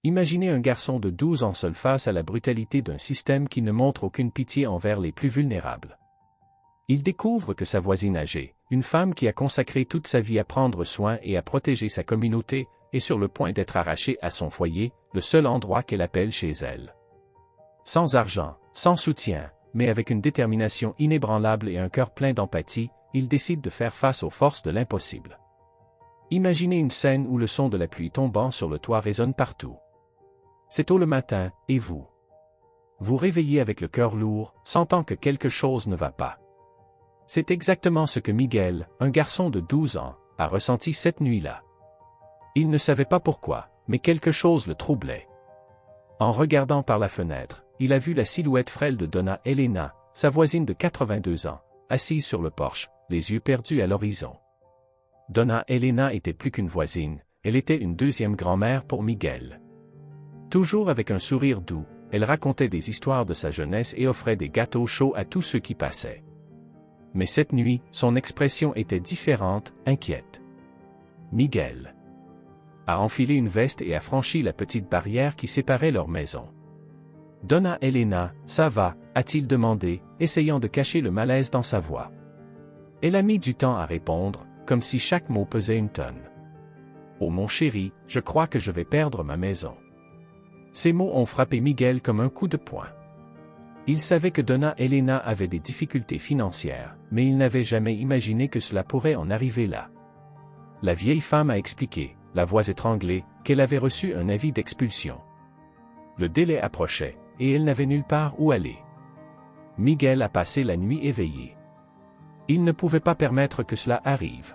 Imaginez un garçon de 12 ans seul face à la brutalité d'un système qui ne montre aucune pitié envers les plus vulnérables. Il découvre que sa voisine âgée, une femme qui a consacré toute sa vie à prendre soin et à protéger sa communauté, est sur le point d'être arrachée à son foyer, le seul endroit qu'elle appelle chez elle. Sans argent, sans soutien, mais avec une détermination inébranlable et un cœur plein d'empathie, il décide de faire face aux forces de l'impossible. Imaginez une scène où le son de la pluie tombant sur le toit résonne partout. C'est tôt le matin, et vous vous réveillez avec le cœur lourd, sentant que quelque chose ne va pas. C'est exactement ce que Miguel, un garçon de 12 ans, a ressenti cette nuit-là. Il ne savait pas pourquoi, mais quelque chose le troublait. En regardant par la fenêtre, il a vu la silhouette frêle de Donna Elena, sa voisine de 82 ans, assise sur le porche, les yeux perdus à l'horizon. Donna Elena était plus qu'une voisine, elle était une deuxième grand-mère pour Miguel. Toujours avec un sourire doux, elle racontait des histoires de sa jeunesse et offrait des gâteaux chauds à tous ceux qui passaient. Mais cette nuit, son expression était différente, inquiète. Miguel a enfilé une veste et a franchi la petite barrière qui séparait leur maison. « Donna Elena, ça va ?» a-t-il demandé, essayant de cacher le malaise dans sa voix. Elle a mis du temps à répondre, comme si chaque mot pesait une tonne. « Oh mon chéri, je crois que je vais perdre ma maison. » Ces mots ont frappé Miguel comme un coup de poing. Il savait que Donna Elena avait des difficultés financières, mais il n'avait jamais imaginé que cela pourrait en arriver là. La vieille femme a expliqué, la voix étranglée, qu'elle avait reçu un avis d'expulsion. Le délai approchait, et elle n'avait nulle part où aller. Miguel a passé la nuit éveillé. Il ne pouvait pas permettre que cela arrive.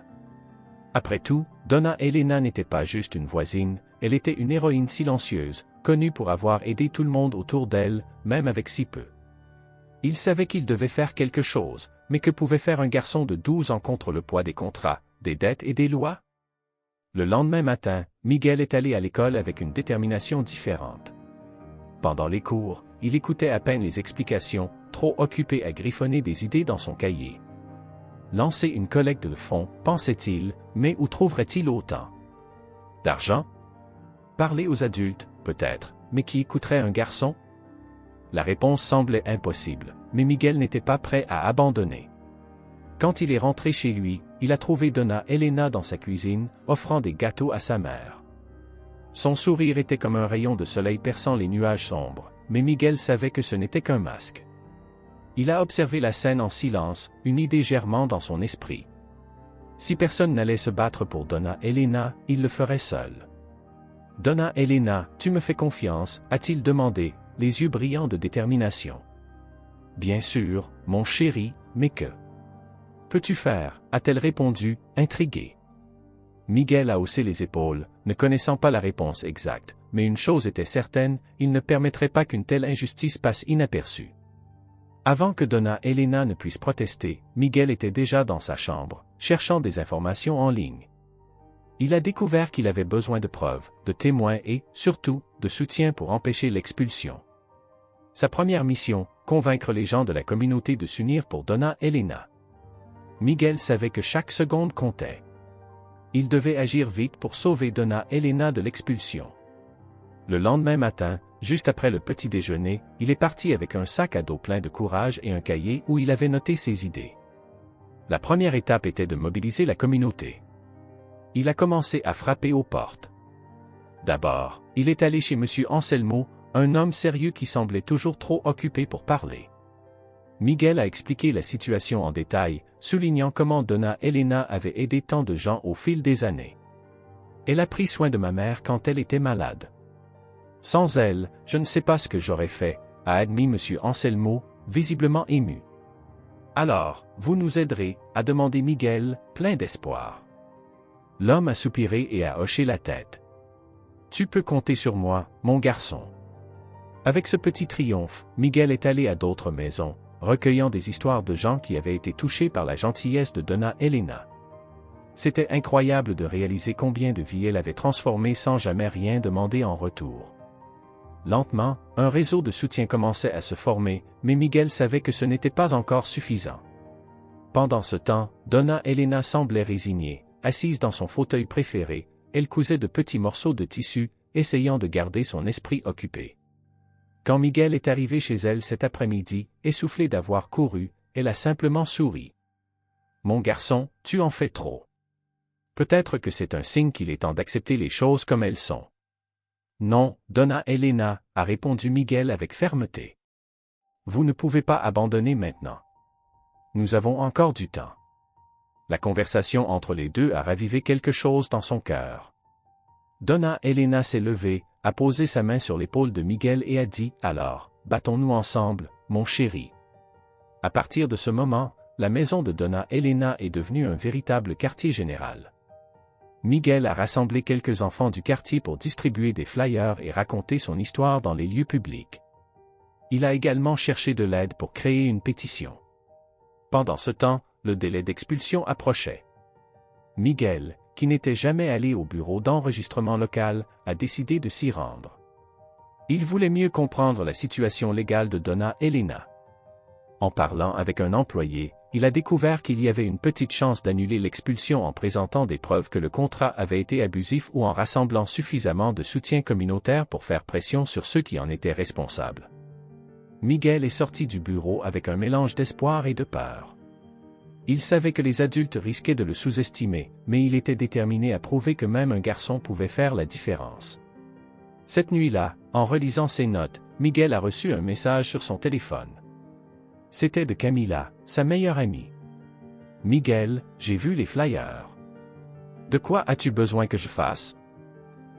Après tout, Donna Elena n'était pas juste une voisine, elle était une héroïne silencieuse, connue pour avoir aidé tout le monde autour d'elle, même avec si peu. Il savait qu'il devait faire quelque chose, mais que pouvait faire un garçon de 12 ans contre le poids des contrats, des dettes et des lois? Le lendemain matin, Miguel est allé à l'école avec une détermination différente. Pendant les cours, il écoutait à peine les explications, trop occupé à griffonner des idées dans son cahier. Lancer une collecte de fonds, pensait-il, mais où trouverait-il autant d'argent? Parler aux adultes, peut-être, mais qui écouterait un garçon? La réponse semblait impossible, mais Miguel n'était pas prêt à abandonner. Quand il est rentré chez lui, il a trouvé Donna Elena dans sa cuisine, offrant des gâteaux à sa mère. Son sourire était comme un rayon de soleil perçant les nuages sombres, mais Miguel savait que ce n'était qu'un masque. Il a observé la scène en silence, une idée germant dans son esprit. Si personne n'allait se battre pour Donna Elena, il le ferait seul. « Donna Elena, tu me fais confiance ?» a-t-il demandé, les yeux brillants de détermination. « Bien sûr, mon chéri, mais que peux-tu faire ?» a-t-elle répondu, intriguée. Miguel a haussé les épaules, ne connaissant pas la réponse exacte, mais une chose était certaine, il ne permettrait pas qu'une telle injustice passe inaperçue. Avant que Donna Elena ne puisse protester, Miguel était déjà dans sa chambre, cherchant des informations en ligne. Il a découvert qu'il avait besoin de preuves, de témoins et, surtout, de soutien pour empêcher l'expulsion. Sa première mission, convaincre les gens de la communauté de s'unir pour Donna Elena. Miguel savait que chaque seconde comptait. Il devait agir vite pour sauver Donna Elena de l'expulsion. Le lendemain matin, juste après le petit déjeuner, il est parti avec un sac à dos plein de courage et un cahier où il avait noté ses idées. La première étape était de mobiliser la communauté. Il a commencé à frapper aux portes. D'abord, il est allé chez M. Anselmo, un homme sérieux qui semblait toujours trop occupé pour parler. Miguel a expliqué la situation en détail, soulignant comment Donna Elena avait aidé tant de gens au fil des années. Elle a pris soin de ma mère quand elle était malade. Sans elle, je ne sais pas ce que j'aurais fait, a admis M. Anselmo, visiblement ému. Alors, vous nous aiderez, a demandé Miguel, plein d'espoir. L'homme a soupiré et a hoché la tête. Tu peux compter sur moi, mon garçon. Avec ce petit triomphe, Miguel est allé à d'autres maisons, recueillant des histoires de gens qui avaient été touchés par la gentillesse de Donna Elena. C'était incroyable de réaliser combien de vies elle avait transformées sans jamais rien demander en retour. Lentement, un réseau de soutien commençait à se former, mais Miguel savait que ce n'était pas encore suffisant. Pendant ce temps, Donna Elena semblait résignée, assise dans son fauteuil préféré, elle cousait de petits morceaux de tissu, essayant de garder son esprit occupé. Quand Miguel est arrivé chez elle cet après-midi, essoufflé d'avoir couru, elle a simplement souri. « Mon garçon, tu en fais trop. Peut-être que c'est un signe qu'il est temps d'accepter les choses comme elles sont. » « Non, Donna Elena, » a répondu Miguel avec fermeté. « Vous ne pouvez pas abandonner maintenant. Nous avons encore du temps. » La conversation entre les deux a ravivé quelque chose dans son cœur. Donna Elena s'est levée, a posé sa main sur l'épaule de Miguel et a dit « Alors, battons-nous ensemble, mon chéri. » À partir de ce moment, la maison de Donna Elena est devenue un véritable quartier général. Miguel a rassemblé quelques enfants du quartier pour distribuer des flyers et raconter son histoire dans les lieux publics. Il a également cherché de l'aide pour créer une pétition. Pendant ce temps, le délai d'expulsion approchait. Miguel, qui n'était jamais allé au bureau d'enregistrement local, a décidé de s'y rendre. Il voulait mieux comprendre la situation légale de Donna Elena. En parlant avec un employé, il a découvert qu'il y avait une petite chance d'annuler l'expulsion en présentant des preuves que le contrat avait été abusif ou en rassemblant suffisamment de soutien communautaire pour faire pression sur ceux qui en étaient responsables. Miguel est sorti du bureau avec un mélange d'espoir et de peur. Il savait que les adultes risquaient de le sous-estimer, mais il était déterminé à prouver que même un garçon pouvait faire la différence. Cette nuit-là, en relisant ses notes, Miguel a reçu un message sur son téléphone. C'était de Camila, sa meilleure amie. « Miguel, j'ai vu les flyers. De quoi as-tu besoin que je fasse ?»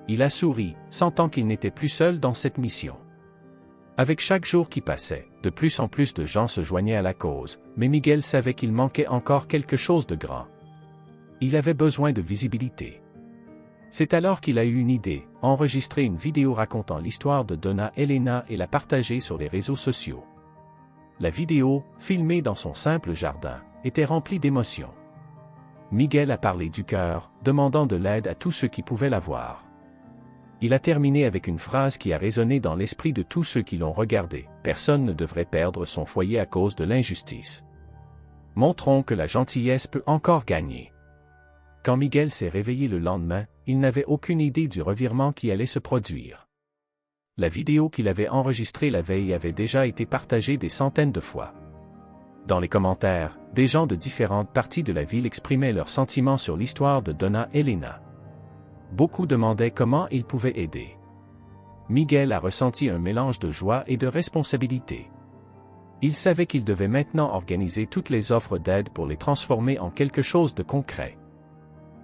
Il a souri, sentant qu'il n'était plus seul dans cette mission. Avec chaque jour qui passait, de plus en plus de gens se joignaient à la cause, mais Miguel savait qu'il manquait encore quelque chose de grand. Il avait besoin de visibilité. C'est alors qu'il a eu une idée, enregistrer une vidéo racontant l'histoire de Donna Elena et la partager sur les réseaux sociaux. La vidéo, filmée dans son simple jardin, était remplie d'émotions. Miguel a parlé du cœur, demandant de l'aide à tous ceux qui pouvaient la voir. Il a terminé avec une phrase qui a résonné dans l'esprit de tous ceux qui l'ont regardé. Personne ne devrait perdre son foyer à cause de l'injustice. Montrons que la gentillesse peut encore gagner. Quand Miguel s'est réveillé le lendemain, il n'avait aucune idée du revirement qui allait se produire. La vidéo qu'il avait enregistrée la veille avait déjà été partagée des centaines de fois. Dans les commentaires, des gens de différentes parties de la ville exprimaient leurs sentiments sur l'histoire de Donna Elena. Beaucoup demandaient comment ils pouvaient aider. Miguel a ressenti un mélange de joie et de responsabilité. Il savait qu'il devait maintenant organiser toutes les offres d'aide pour les transformer en quelque chose de concret.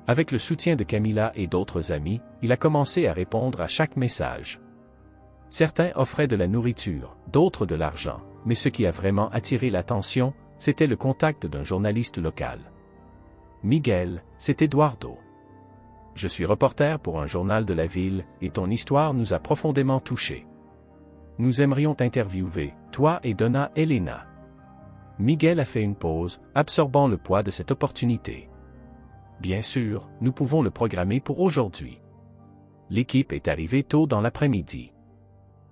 Avec le soutien de Camila et d'autres amis, il a commencé à répondre à chaque message. Certains offraient de la nourriture, d'autres de l'argent, mais ce qui a vraiment attiré l'attention, c'était le contact d'un journaliste local. Miguel, c'est Eduardo. Je suis reporter pour un journal de la ville, et ton histoire nous a profondément touchés. Nous aimerions t'interviewer, toi et Donna Elena. Miguel a fait une pause, absorbant le poids de cette opportunité. Bien sûr, nous pouvons le programmer pour aujourd'hui. L'équipe est arrivée tôt dans l'après-midi.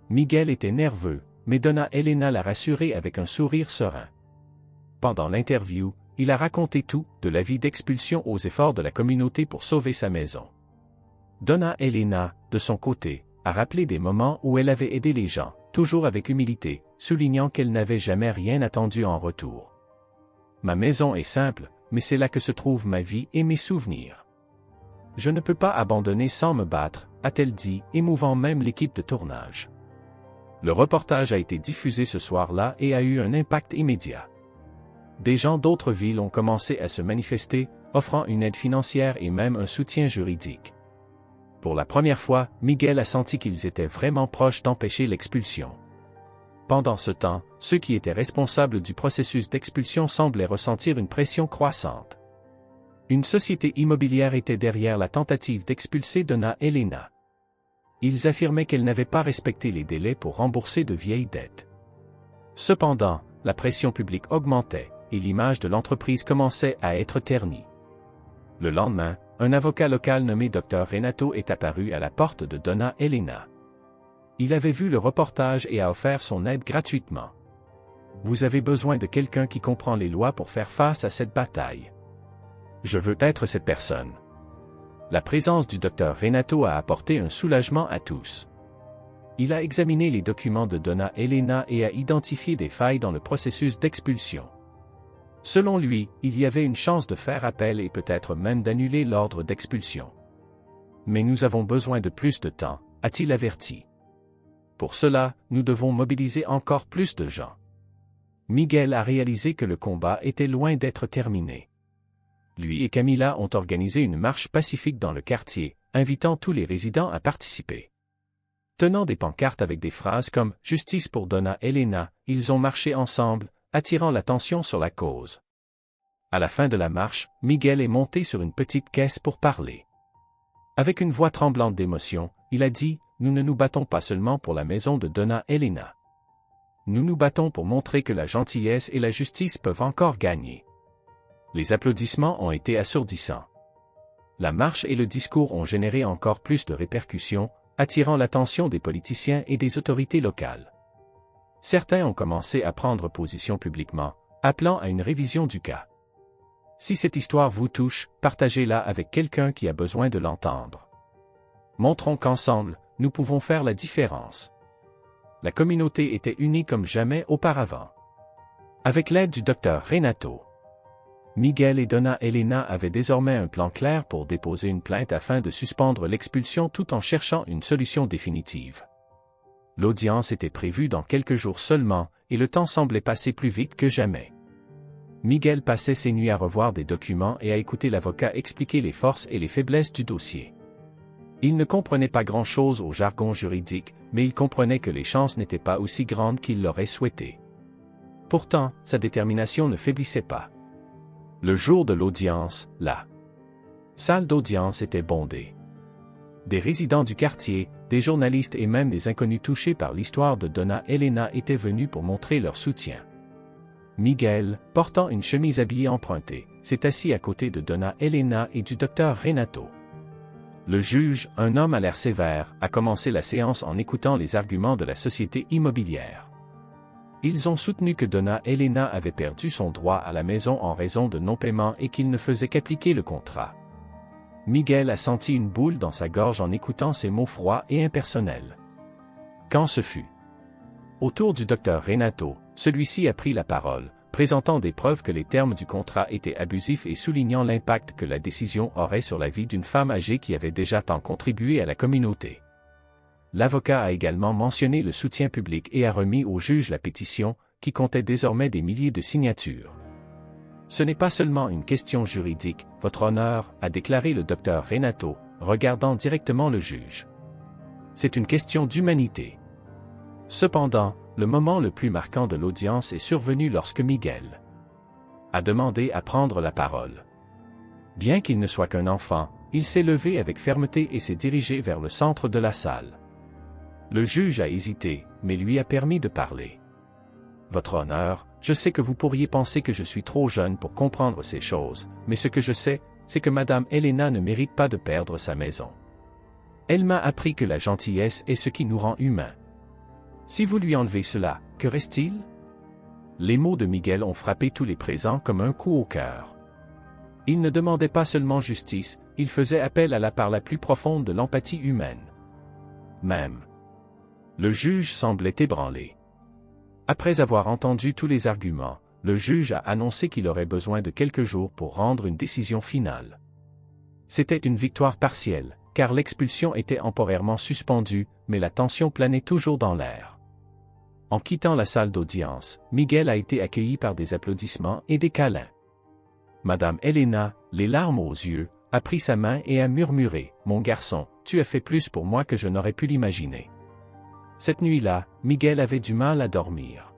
Miguel était nerveux, mais Donna Elena l'a rassuré avec un sourire serein. Pendant l'interview, il a raconté tout, de la vie d'expulsion aux efforts de la communauté pour sauver sa maison. Donna Elena, de son côté, a rappelé des moments où elle avait aidé les gens, toujours avec humilité, soulignant qu'elle n'avait jamais rien attendu en retour. « Ma maison est simple, mais c'est là que se trouve ma vie et mes souvenirs. Je ne peux pas abandonner sans me battre, a-t-elle dit, émouvant même l'équipe de tournage. Le reportage a été diffusé ce soir-là et a eu un impact immédiat. Des gens d'autres villes ont commencé à se manifester, offrant une aide financière et même un soutien juridique. Pour la première fois, Miguel a senti qu'ils étaient vraiment proches d'empêcher l'expulsion. Pendant ce temps, ceux qui étaient responsables du processus d'expulsion semblaient ressentir une pression croissante. Une société immobilière était derrière la tentative d'expulser Donna Elena. Ils affirmaient qu'elle n'avait pas respecté les délais pour rembourser de vieilles dettes. Cependant, la pression publique augmentait, et l'image de l'entreprise commençait à être ternie. Le lendemain, un avocat local nommé Dr Renato est apparu à la porte de Donna Elena. Il avait vu le reportage et a offert son aide gratuitement. « Vous avez besoin de quelqu'un qui comprend les lois pour faire face à cette bataille. Je veux être cette personne. » La présence du docteur Renato a apporté un soulagement à tous. Il a examiné les documents de Donna Elena et a identifié des failles dans le processus d'expulsion. Selon lui, il y avait une chance de faire appel et peut-être même d'annuler l'ordre d'expulsion. Mais nous avons besoin de plus de temps, a-t-il averti. Pour cela, nous devons mobiliser encore plus de gens. Miguel a réalisé que le combat était loin d'être terminé. Lui et Camila ont organisé une marche pacifique dans le quartier, invitant tous les résidents à participer. Tenant des pancartes avec des phrases comme « Justice pour Donna Elena », ils ont marché ensemble, attirant l'attention sur la cause. À la fin de la marche, Miguel est monté sur une petite caisse pour parler. Avec une voix tremblante d'émotion, il a dit « Nous ne nous battons pas seulement pour la maison de Donna Elena. Nous nous battons pour montrer que la gentillesse et la justice peuvent encore gagner. » Les applaudissements ont été assourdissants. La marche et le discours ont généré encore plus de répercussions, attirant l'attention des politiciens et des autorités locales. Certains ont commencé à prendre position publiquement, appelant à une révision du cas. Si cette histoire vous touche, partagez-la avec quelqu'un qui a besoin de l'entendre. Montrons qu'ensemble, nous pouvons faire la différence. La communauté était unie comme jamais auparavant. Avec l'aide du docteur Renato, Miguel et Donna Elena avaient désormais un plan clair pour déposer une plainte afin de suspendre l'expulsion tout en cherchant une solution définitive. L'audience était prévue dans quelques jours seulement, et le temps semblait passer plus vite que jamais. Miguel passait ses nuits à revoir des documents et à écouter l'avocat expliquer les forces et les faiblesses du dossier. Il ne comprenait pas grand-chose au jargon juridique, mais il comprenait que les chances n'étaient pas aussi grandes qu'il l'aurait souhaité. Pourtant, sa détermination ne faiblissait pas. Le jour de l'audience, la salle d'audience était bondée. Des résidents du quartier, des journalistes et même des inconnus touchés par l'histoire de Donna Elena étaient venus pour montrer leur soutien. Miguel, portant une chemise habillée empruntée, s'est assis à côté de Donna Elena et du docteur Renato. Le juge, un homme à l'air sévère, a commencé la séance en écoutant les arguments de la société immobilière. Ils ont soutenu que Donna Elena avait perdu son droit à la maison en raison de non-paiement et qu'il ne faisait qu'appliquer le contrat. Miguel a senti une boule dans sa gorge en écoutant ces mots froids et impersonnels. Quand ce fut au tour du docteur Renato, celui-ci a pris la parole, présentant des preuves que les termes du contrat étaient abusifs et soulignant l'impact que la décision aurait sur la vie d'une femme âgée qui avait déjà tant contribué à la communauté. L'avocat a également mentionné le soutien public et a remis au juge la pétition, qui comptait désormais des milliers de signatures. Ce n'est pas seulement une question juridique, votre honneur, a déclaré le docteur Renato, regardant directement le juge. C'est une question d'humanité. Cependant, le moment le plus marquant de l'audience est survenu lorsque Miguel a demandé à prendre la parole. Bien qu'il ne soit qu'un enfant, il s'est levé avec fermeté et s'est dirigé vers le centre de la salle. Le juge a hésité, mais lui a permis de parler. Votre honneur, je sais que vous pourriez penser que je suis trop jeune pour comprendre ces choses, mais ce que je sais, c'est que Madame Elena ne mérite pas de perdre sa maison. Elle m'a appris que la gentillesse est ce qui nous rend humains. Si vous lui enlevez cela, que reste-t-il? Les mots de Miguel ont frappé tous les présents comme un coup au cœur. Il ne demandait pas seulement justice, il faisait appel à la part la plus profonde de l'empathie humaine. Même. Le juge semblait ébranlé. Après avoir entendu tous les arguments, le juge a annoncé qu'il aurait besoin de quelques jours pour rendre une décision finale. C'était une victoire partielle, car l'expulsion était temporairement suspendue, mais la tension planait toujours dans l'air. En quittant la salle d'audience, Miguel a été accueilli par des applaudissements et des câlins. Madame Elena, les larmes aux yeux, a pris sa main et a murmuré « Mon garçon, tu as fait plus pour moi que je n'aurais pu l'imaginer. » Cette nuit-là, Miguel avait du mal à dormir.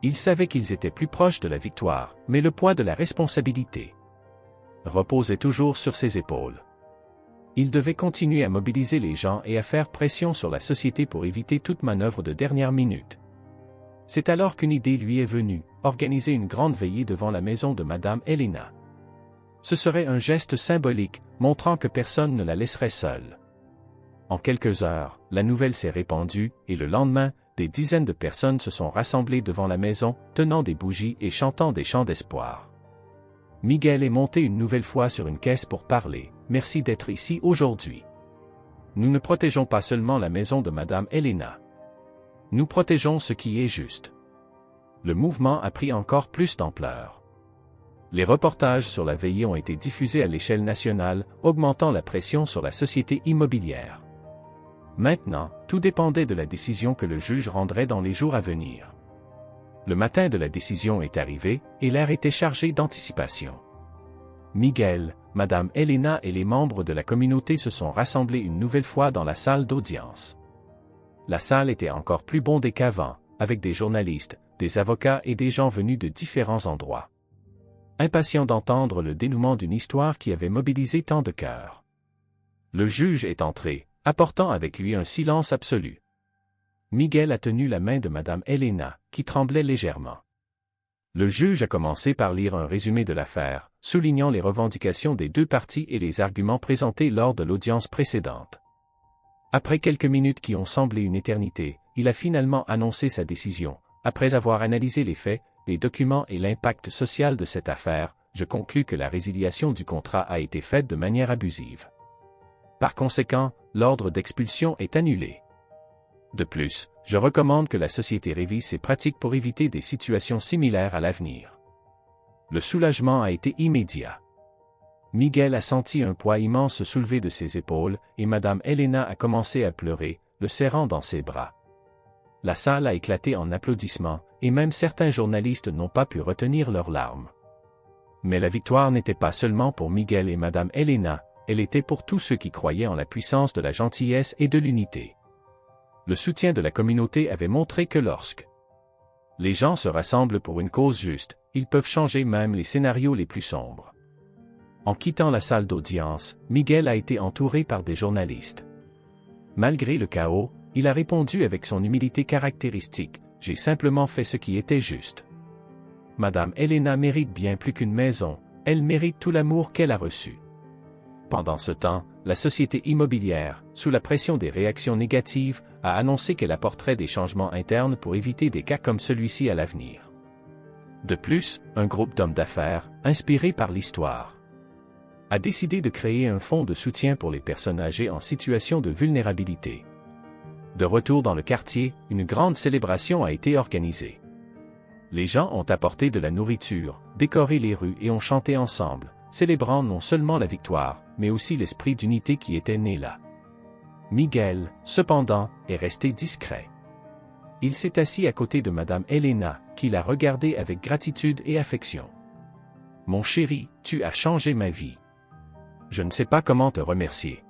Il savait qu'ils étaient plus proches de la victoire, mais le poids de la responsabilité reposait toujours sur ses épaules. Il devait continuer à mobiliser les gens et à faire pression sur la société pour éviter toute manœuvre de dernière minute. C'est alors qu'une idée lui est venue, organiser une grande veillée devant la maison de Madame Elena. Ce serait un geste symbolique, montrant que personne ne la laisserait seule. En quelques heures, la nouvelle s'est répandue, et le lendemain, des dizaines de personnes se sont rassemblées devant la maison, tenant des bougies et chantant des chants d'espoir. Miguel est monté une nouvelle fois sur une caisse pour parler, merci d'être ici aujourd'hui. Nous ne protégeons pas seulement la maison de Madame Helena. Nous protégeons ce qui est juste. Le mouvement a pris encore plus d'ampleur. Les reportages sur la veillée ont été diffusés à l'échelle nationale, augmentant la pression sur la société immobilière. Maintenant, tout dépendait de la décision que le juge rendrait dans les jours à venir. Le matin de la décision est arrivé, et l'air était chargé d'anticipation. Miguel, Madame Helena et les membres de la communauté se sont rassemblés une nouvelle fois dans la salle d'audience. La salle était encore plus bondée qu'avant, avec des journalistes, des avocats et des gens venus de différents endroits. Impatients d'entendre le dénouement d'une histoire qui avait mobilisé tant de cœurs. Le juge est entré, apportant avec lui un silence absolu. Miguel a tenu la main de Madame Helena, qui tremblait légèrement. Le juge a commencé par lire un résumé de l'affaire, soulignant les revendications des deux parties et les arguments présentés lors de l'audience précédente. Après quelques minutes qui ont semblé une éternité, il a finalement annoncé sa décision. Après avoir analysé les faits, les documents et l'impact social de cette affaire, je conclus que la résiliation du contrat a été faite de manière abusive. Par conséquent, l'ordre d'expulsion est annulé. De plus, je recommande que la société révise ses pratiques pour éviter des situations similaires à l'avenir. Le soulagement a été immédiat. Miguel a senti un poids immense se soulever de ses épaules, et Madame Helena a commencé à pleurer, le serrant dans ses bras. La salle a éclaté en applaudissements, et même certains journalistes n'ont pas pu retenir leurs larmes. Mais la victoire n'était pas seulement pour Miguel et Madame Helena, elle était pour tous ceux qui croyaient en la puissance de la gentillesse et de l'unité. Le soutien de la communauté avait montré que lorsque les gens se rassemblent pour une cause juste, ils peuvent changer même les scénarios les plus sombres. En quittant la salle d'audience, Miguel a été entouré par des journalistes. Malgré le chaos, il a répondu avec son humilité caractéristique, « J'ai simplement fait ce qui était juste. » Madame Helena mérite bien plus qu'une maison, elle mérite tout l'amour qu'elle a reçu. Pendant ce temps, la société immobilière, sous la pression des réactions négatives, a annoncé qu'elle apporterait des changements internes pour éviter des cas comme celui-ci à l'avenir. De plus, un groupe d'hommes d'affaires, inspiré par l'histoire, a décidé de créer un fonds de soutien pour les personnes âgées en situation de vulnérabilité. De retour dans le quartier, une grande célébration a été organisée. Les gens ont apporté de la nourriture, décoré les rues et ont chanté ensemble, célébrant non seulement la victoire, mais aussi l'esprit d'unité qui était né là. Miguel, cependant, est resté discret. Il s'est assis à côté de Madame Helena, qui l'a regardé avec gratitude et affection. « Mon chéri, tu as changé ma vie. Je ne sais pas comment te remercier. »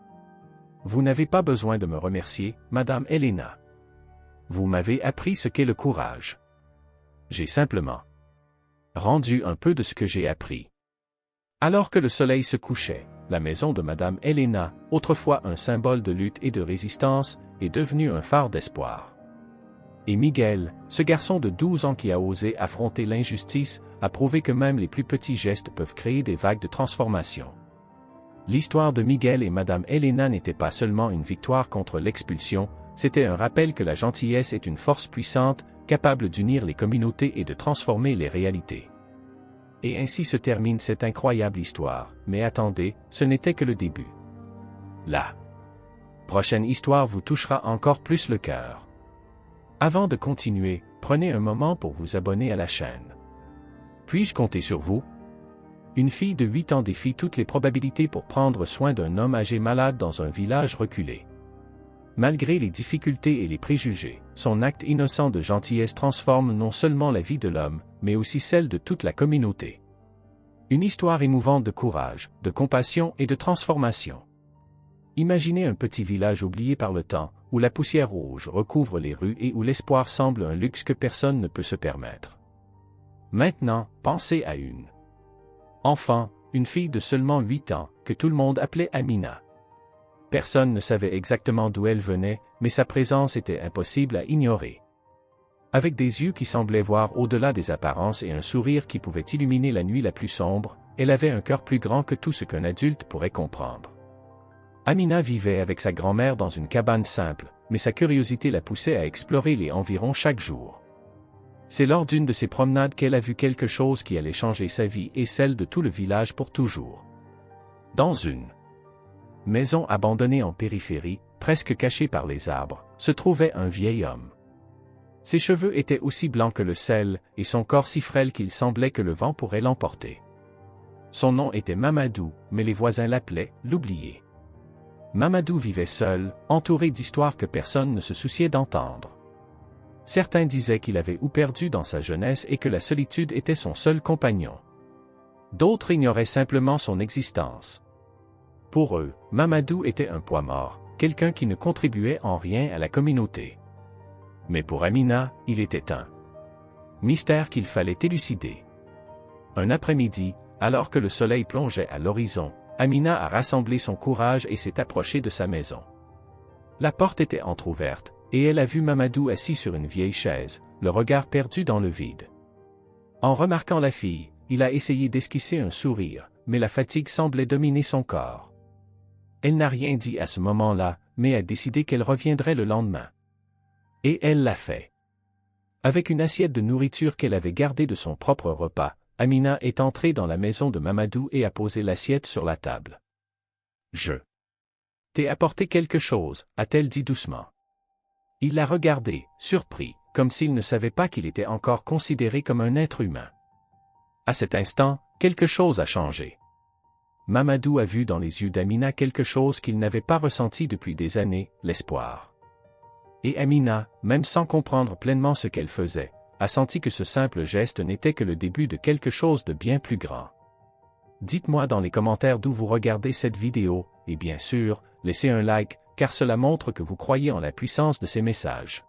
« Vous n'avez pas besoin de me remercier, Madame Helena. Vous m'avez appris ce qu'est le courage. J'ai simplement rendu un peu de ce que j'ai appris. » Alors que le soleil se couchait, la maison de Madame Helena, autrefois un symbole de lutte et de résistance, est devenue un phare d'espoir. Et Miguel, ce garçon de 12 ans qui a osé affronter l'injustice, a prouvé que même les plus petits gestes peuvent créer des vagues de transformation. L'histoire de Miguel et Madame Helena n'était pas seulement une victoire contre l'expulsion, c'était un rappel que la gentillesse est une force puissante, capable d'unir les communautés et de transformer les réalités. Et ainsi se termine cette incroyable histoire, mais attendez, ce n'était que le début. La prochaine histoire vous touchera encore plus le cœur. Avant de continuer, prenez un moment pour vous abonner à la chaîne. Puis-je compter sur vous? Une fille de 8 ans défie toutes les probabilités pour prendre soin d'un homme âgé malade dans un village reculé. Malgré les difficultés et les préjugés, son acte innocent de gentillesse transforme non seulement la vie de l'homme, mais aussi celle de toute la communauté. Une histoire émouvante de courage, de compassion et de transformation. Imaginez un petit village oublié par le temps, où la poussière rouge recouvre les rues et où l'espoir semble un luxe que personne ne peut se permettre. Maintenant, pensez à une enfant, une fille de seulement 8 ans, que tout le monde appelait Amina. Personne ne savait exactement d'où elle venait, mais sa présence était impossible à ignorer. Avec des yeux qui semblaient voir au-delà des apparences et un sourire qui pouvait illuminer la nuit la plus sombre, elle avait un cœur plus grand que tout ce qu'un adulte pourrait comprendre. Amina vivait avec sa grand-mère dans une cabane simple, mais sa curiosité la poussait à explorer les environs chaque jour. C'est lors d'une de ces promenades qu'elle a vu quelque chose qui allait changer sa vie et celle de tout le village pour toujours. Dans une maison abandonnée en périphérie, presque cachée par les arbres, se trouvait un vieil homme. Ses cheveux étaient aussi blancs que le sel, et son corps si frêle qu'il semblait que le vent pourrait l'emporter. Son nom était Mamadou, mais les voisins l'appelaient l'oublié. Mamadou vivait seul, entouré d'histoires que personne ne se souciait d'entendre. Certains disaient qu'il avait ou perdu dans sa jeunesse et que la solitude était son seul compagnon. D'autres ignoraient simplement son existence. Pour eux, Mamadou était un poids mort, quelqu'un qui ne contribuait en rien à la communauté. Mais pour Amina, il était un mystère qu'il fallait élucider. Un après-midi, alors que le soleil plongeait à l'horizon, Amina a rassemblé son courage et s'est approchée de sa maison. La porte était entr'ouverte, et elle a vu Mamadou assis sur une vieille chaise, le regard perdu dans le vide. En remarquant la fille, il a essayé d'esquisser un sourire, mais la fatigue semblait dominer son corps. Elle n'a rien dit à ce moment-là, mais a décidé qu'elle reviendrait le lendemain. Et elle l'a fait. Avec une assiette de nourriture qu'elle avait gardée de son propre repas, Amina est entrée dans la maison de Mamadou et a posé l'assiette sur la table. « Je t'ai apporté quelque chose », a-t-elle dit doucement. Il l'a regardé, surpris, comme s'il ne savait pas qu'il était encore considéré comme un être humain. À cet instant, quelque chose a changé. Mamadou a vu dans les yeux d'Amina quelque chose qu'il n'avait pas ressenti depuis des années, l'espoir. Et Amina, même sans comprendre pleinement ce qu'elle faisait, a senti que ce simple geste n'était que le début de quelque chose de bien plus grand. Dites-moi dans les commentaires d'où vous regardez cette vidéo, et bien sûr, laissez un like, car cela montre que vous croyez en la puissance de ces messages.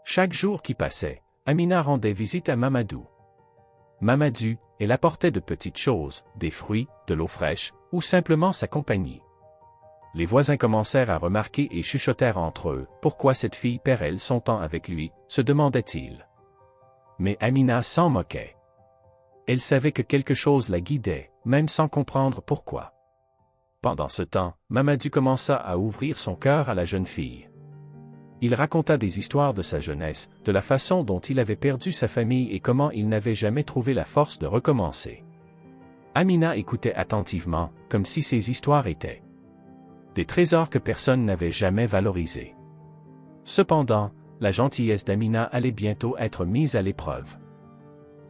Chaque jour qui passait, Amina rendait visite à Mamadou. Mamadou, elle apportait de petites choses, des fruits, de l'eau fraîche, ou simplement sa compagnie. Les voisins commencèrent à remarquer et chuchotèrent entre eux, « Pourquoi cette fille perd-elle son temps avec lui ?» se demandait-il. Mais Amina s'en moquait. Elle savait que quelque chose la guidait, même sans comprendre pourquoi. Pendant ce temps, Mamadou commença à ouvrir son cœur à la jeune fille. Il raconta des histoires de sa jeunesse, de la façon dont il avait perdu sa famille et comment il n'avait jamais trouvé la force de recommencer. Amina écoutait attentivement, comme si ces histoires étaient des trésors que personne n'avait jamais valorisés. Cependant, la gentillesse d'Amina allait bientôt être mise à l'épreuve.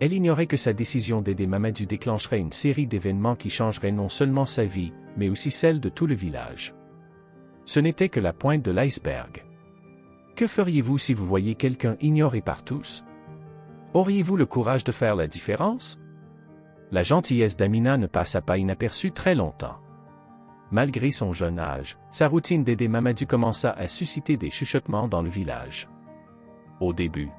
Elle ignorait que sa décision d'aider Mamadou déclencherait une série d'événements qui changeraient non seulement sa vie, mais aussi celle de tout le village. Ce n'était que la pointe de l'iceberg. Que feriez-vous si vous voyiez quelqu'un ignoré par tous? Auriez-vous le courage de faire la différence? La gentillesse d'Amina ne passa pas inaperçue très longtemps. Malgré son jeune âge, sa routine d'aider Mamadou commença à susciter des chuchotements dans le village. Au début,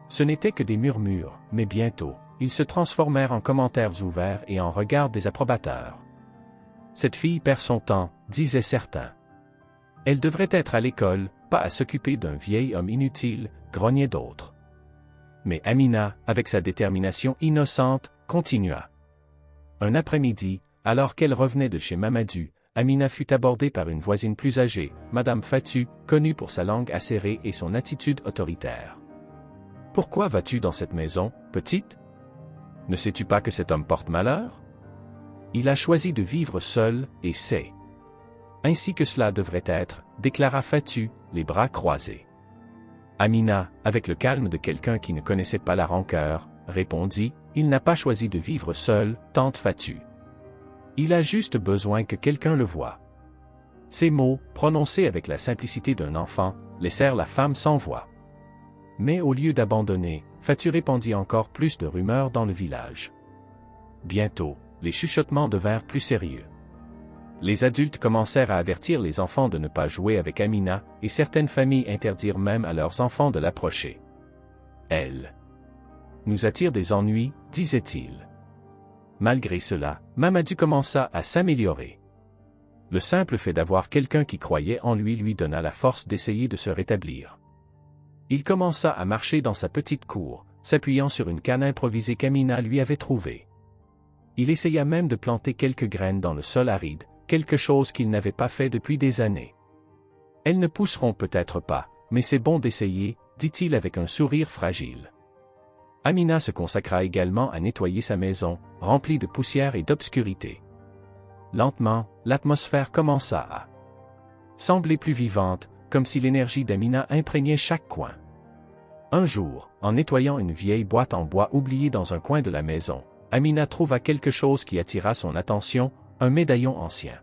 ce n'était que des murmures, mais bientôt, ils se transformèrent en commentaires ouverts et en regards désapprobateurs. Cette fille perd son temps, disaient certains. Elle devrait être à l'école, pas à s'occuper d'un vieil homme inutile, grognaient d'autres. Mais Amina, avec sa détermination innocente, continua. Un après-midi, alors qu'elle revenait de chez Mamadou, Amina fut abordée par une voisine plus âgée, Madame Fatou, connue pour sa langue acérée et son attitude autoritaire. « Pourquoi vas-tu dans cette maison, petite? Ne sais-tu pas que cet homme porte malheur? Il a choisi de vivre seul, et c'est ainsi que cela devrait être, » déclara Fatou, les bras croisés. Amina, avec le calme de quelqu'un qui ne connaissait pas la rancœur, répondit, « Il n'a pas choisi de vivre seul, tante Fatou. Il a juste besoin que quelqu'un le voie. » Ces mots, prononcés avec la simplicité d'un enfant, laissèrent la femme sans voix. Mais au lieu d'abandonner, Fatou répandit encore plus de rumeurs dans le village. Bientôt, les chuchotements devinrent plus sérieux. Les adultes commencèrent à avertir les enfants de ne pas jouer avec Amina, et certaines familles interdirent même à leurs enfants de l'approcher. « Elle nous attire des ennuis, » disait-il. Malgré cela, Mamadou commença à s'améliorer. Le simple fait d'avoir quelqu'un qui croyait en lui donna la force d'essayer de se rétablir. Il commença à marcher dans sa petite cour, s'appuyant sur une canne improvisée qu'Amina lui avait trouvée. Il essaya même de planter quelques graines dans le sol aride, quelque chose qu'il n'avait pas fait depuis des années. « Elles ne pousseront peut-être pas, mais c'est bon d'essayer, » dit-il avec un sourire fragile. Amina se consacra également à nettoyer sa maison, remplie de poussière et d'obscurité. Lentement, l'atmosphère commença à sembler plus vivante, comme si l'énergie d'Amina imprégnait chaque coin. Un jour, en nettoyant une vieille boîte en bois oubliée dans un coin de la maison, Amina trouva quelque chose qui attira son attention, un médaillon ancien.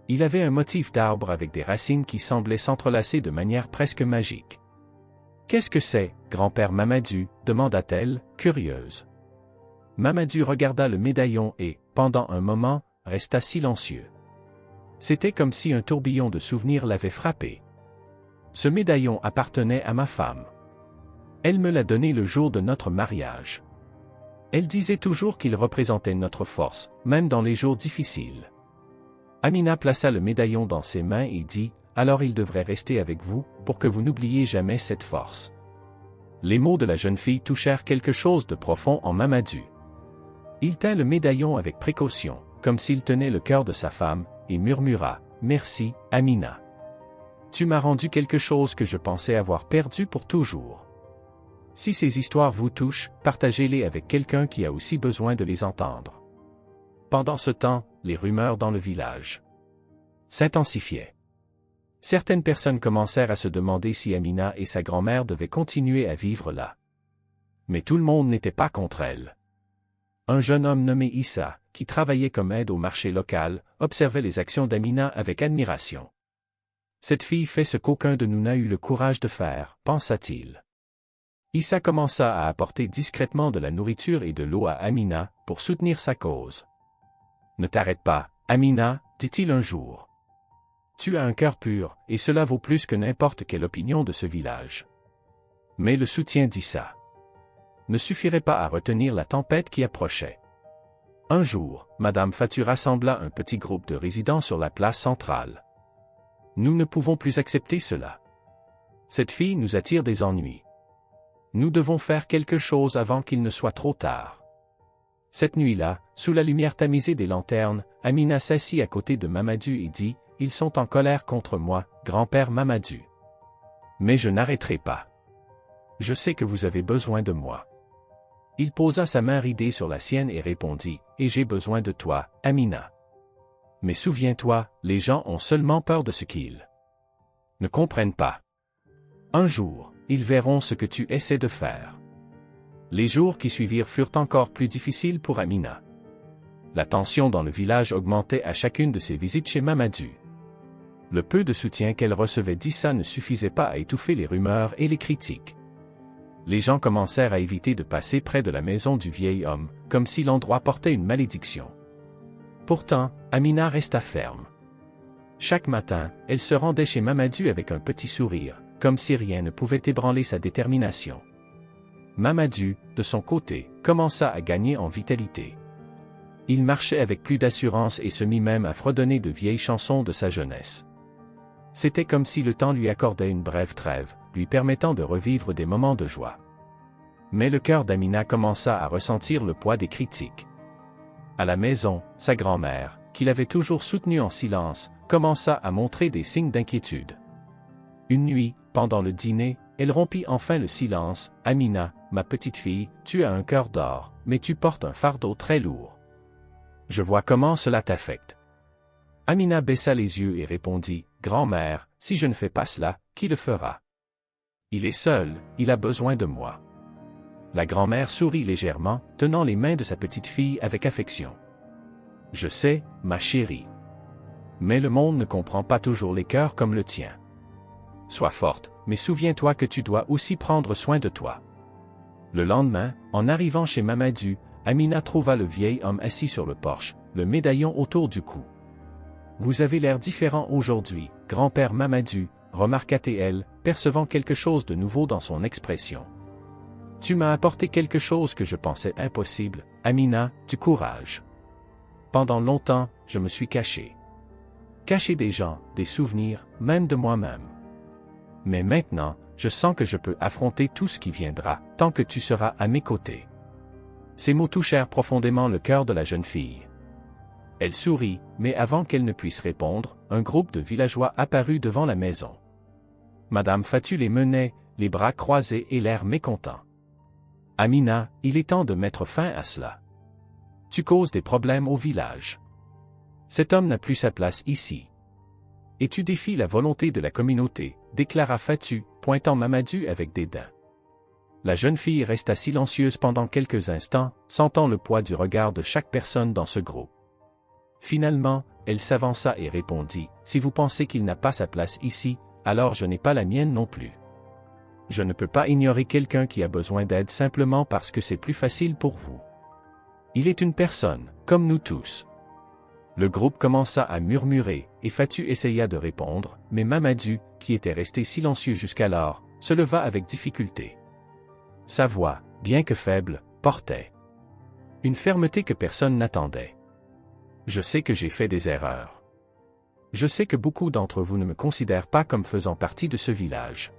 Il avait un motif d'arbre avec des racines qui semblaient s'entrelacer de manière presque magique. « Qu'est-ce que c'est, grand-père Mamadou » demanda-t-elle, curieuse. Mamadou regarda le médaillon et, pendant un moment, resta silencieux. C'était comme si un tourbillon de souvenirs l'avait frappé. « Ce médaillon appartenait à ma femme. Elle me l'a donné le jour de notre mariage. Elle disait toujours qu'il représentait notre force, même dans les jours difficiles. » Amina plaça le médaillon dans ses mains et dit « Alors il devrait rester avec vous, pour que vous n'oubliez jamais cette force. » Les mots de la jeune fille touchèrent quelque chose de profond en Mamadou. Il tint le médaillon avec précaution, comme s'il tenait le cœur de sa femme, et murmura « Merci, Amina. Tu m'as rendu quelque chose que je pensais avoir perdu pour toujours. » Si ces histoires vous touchent, partagez-les avec quelqu'un qui a aussi besoin de les entendre. Pendant ce temps, les rumeurs dans le village s'intensifiaient. Certaines personnes commencèrent à se demander si Amina et sa grand-mère devaient continuer à vivre là. Mais tout le monde n'était pas contre elle. Un jeune homme nommé Issa, qui travaillait comme aide au marché local, observait les actions d'Amina avec admiration. « Cette fille fait ce qu'aucun de nous n'a eu le courage de faire, pensa-t-il. » Issa commença à apporter discrètement de la nourriture et de l'eau à Amina, pour soutenir sa cause. « Ne t'arrête pas, Amina, dit-il un jour. Tu as un cœur pur, et cela vaut plus que n'importe quelle opinion de ce village. » Mais le soutien d'Issa ne suffirait pas à retenir la tempête qui approchait. Un jour, Madame Fatou rassembla un petit groupe de résidents sur la place centrale. « Nous ne pouvons plus accepter cela. Cette fille nous attire des ennuis. Nous devons faire quelque chose avant qu'il ne soit trop tard. » Cette nuit-là, sous la lumière tamisée des lanternes, Amina s'assit à côté de Mamadou et dit « Ils sont en colère contre moi, grand-père Mamadou. Mais je n'arrêterai pas. Je sais que vous avez besoin de moi. » Il posa sa main ridée sur la sienne et répondit « Et j'ai besoin de toi, Amina. Mais souviens-toi, les gens ont seulement peur de ce qu'ils ne comprennent pas. Un jour, ils verront ce que tu essaies de faire. » Les jours qui suivirent furent encore plus difficiles pour Amina. La tension dans le village augmentait à chacune de ses visites chez Mamadou. Le peu de soutien qu'elle recevait d'Issa ne suffisait pas à étouffer les rumeurs et les critiques. Les gens commencèrent à éviter de passer près de la maison du vieil homme, comme si l'endroit portait une malédiction. Pourtant, Amina resta ferme. Chaque matin, elle se rendait chez Mamadou avec un petit sourire, comme si rien ne pouvait ébranler sa détermination. Mamadou, de son côté, commença à gagner en vitalité. Il marchait avec plus d'assurance et se mit même à fredonner de vieilles chansons de sa jeunesse. C'était comme si le temps lui accordait une brève trêve, lui permettant de revivre des moments de joie. Mais le cœur d'Amina commença à ressentir le poids des critiques. À la maison, sa grand-mère, qui l'avait toujours soutenue en silence, commença à montrer des signes d'inquiétude. Une nuit, pendant le dîner, elle rompit enfin le silence. « Amina, ma petite fille, tu as un cœur d'or, mais tu portes un fardeau très lourd. Je vois comment cela t'affecte. » Amina baissa les yeux et répondit « Grand-mère, si je ne fais pas cela, qui le fera? Il est seul, il a besoin de moi. » La grand-mère sourit légèrement, tenant les mains de sa petite fille avec affection. « Je sais, ma chérie. Mais le monde ne comprend pas toujours les cœurs comme le tien. Sois forte, mais souviens-toi que tu dois aussi prendre soin de toi. » Le lendemain, en arrivant chez Mamadou, Amina trouva le vieil homme assis sur le porche, le médaillon autour du cou. « Vous avez l'air différent aujourd'hui, grand-père Mamadou, » remarqua-t-elle, percevant quelque chose de nouveau dans son expression. « Tu m'as apporté quelque chose que je pensais impossible, Amina, du courage. Pendant longtemps, je me suis caché. Caché des gens, des souvenirs, même de moi-même. Mais maintenant, je sens que je peux affronter tout ce qui viendra, tant que tu seras à mes côtés. » Ces mots touchèrent profondément le cœur de la jeune fille. Elle sourit, mais avant qu'elle ne puisse répondre, un groupe de villageois apparut devant la maison. Madame Fatou les menait, les bras croisés et l'air mécontent. « Amina, il est temps de mettre fin à cela. Tu causes des problèmes au village. Cet homme n'a plus sa place ici. Et tu défies la volonté de la communauté, déclara Fatu, pointant Mamadou avec dédain. La jeune fille resta silencieuse pendant quelques instants, sentant le poids du regard de chaque personne dans ce groupe. Finalement, elle s'avança et répondit, « Si vous pensez qu'il n'a pas sa place ici, alors je n'ai pas la mienne non plus. Je ne peux pas ignorer quelqu'un qui a besoin d'aide simplement parce que c'est plus facile pour vous. Il est une personne, comme nous tous. » Le groupe commença à murmurer, et Fatu essaya de répondre, mais Mamadou, qui était resté silencieux jusqu'alors, se leva avec difficulté. Sa voix, bien que faible, portait une fermeté que personne n'attendait. « Je sais que j'ai fait des erreurs. Je sais que beaucoup d'entre vous ne me considèrent pas comme faisant partie de ce village.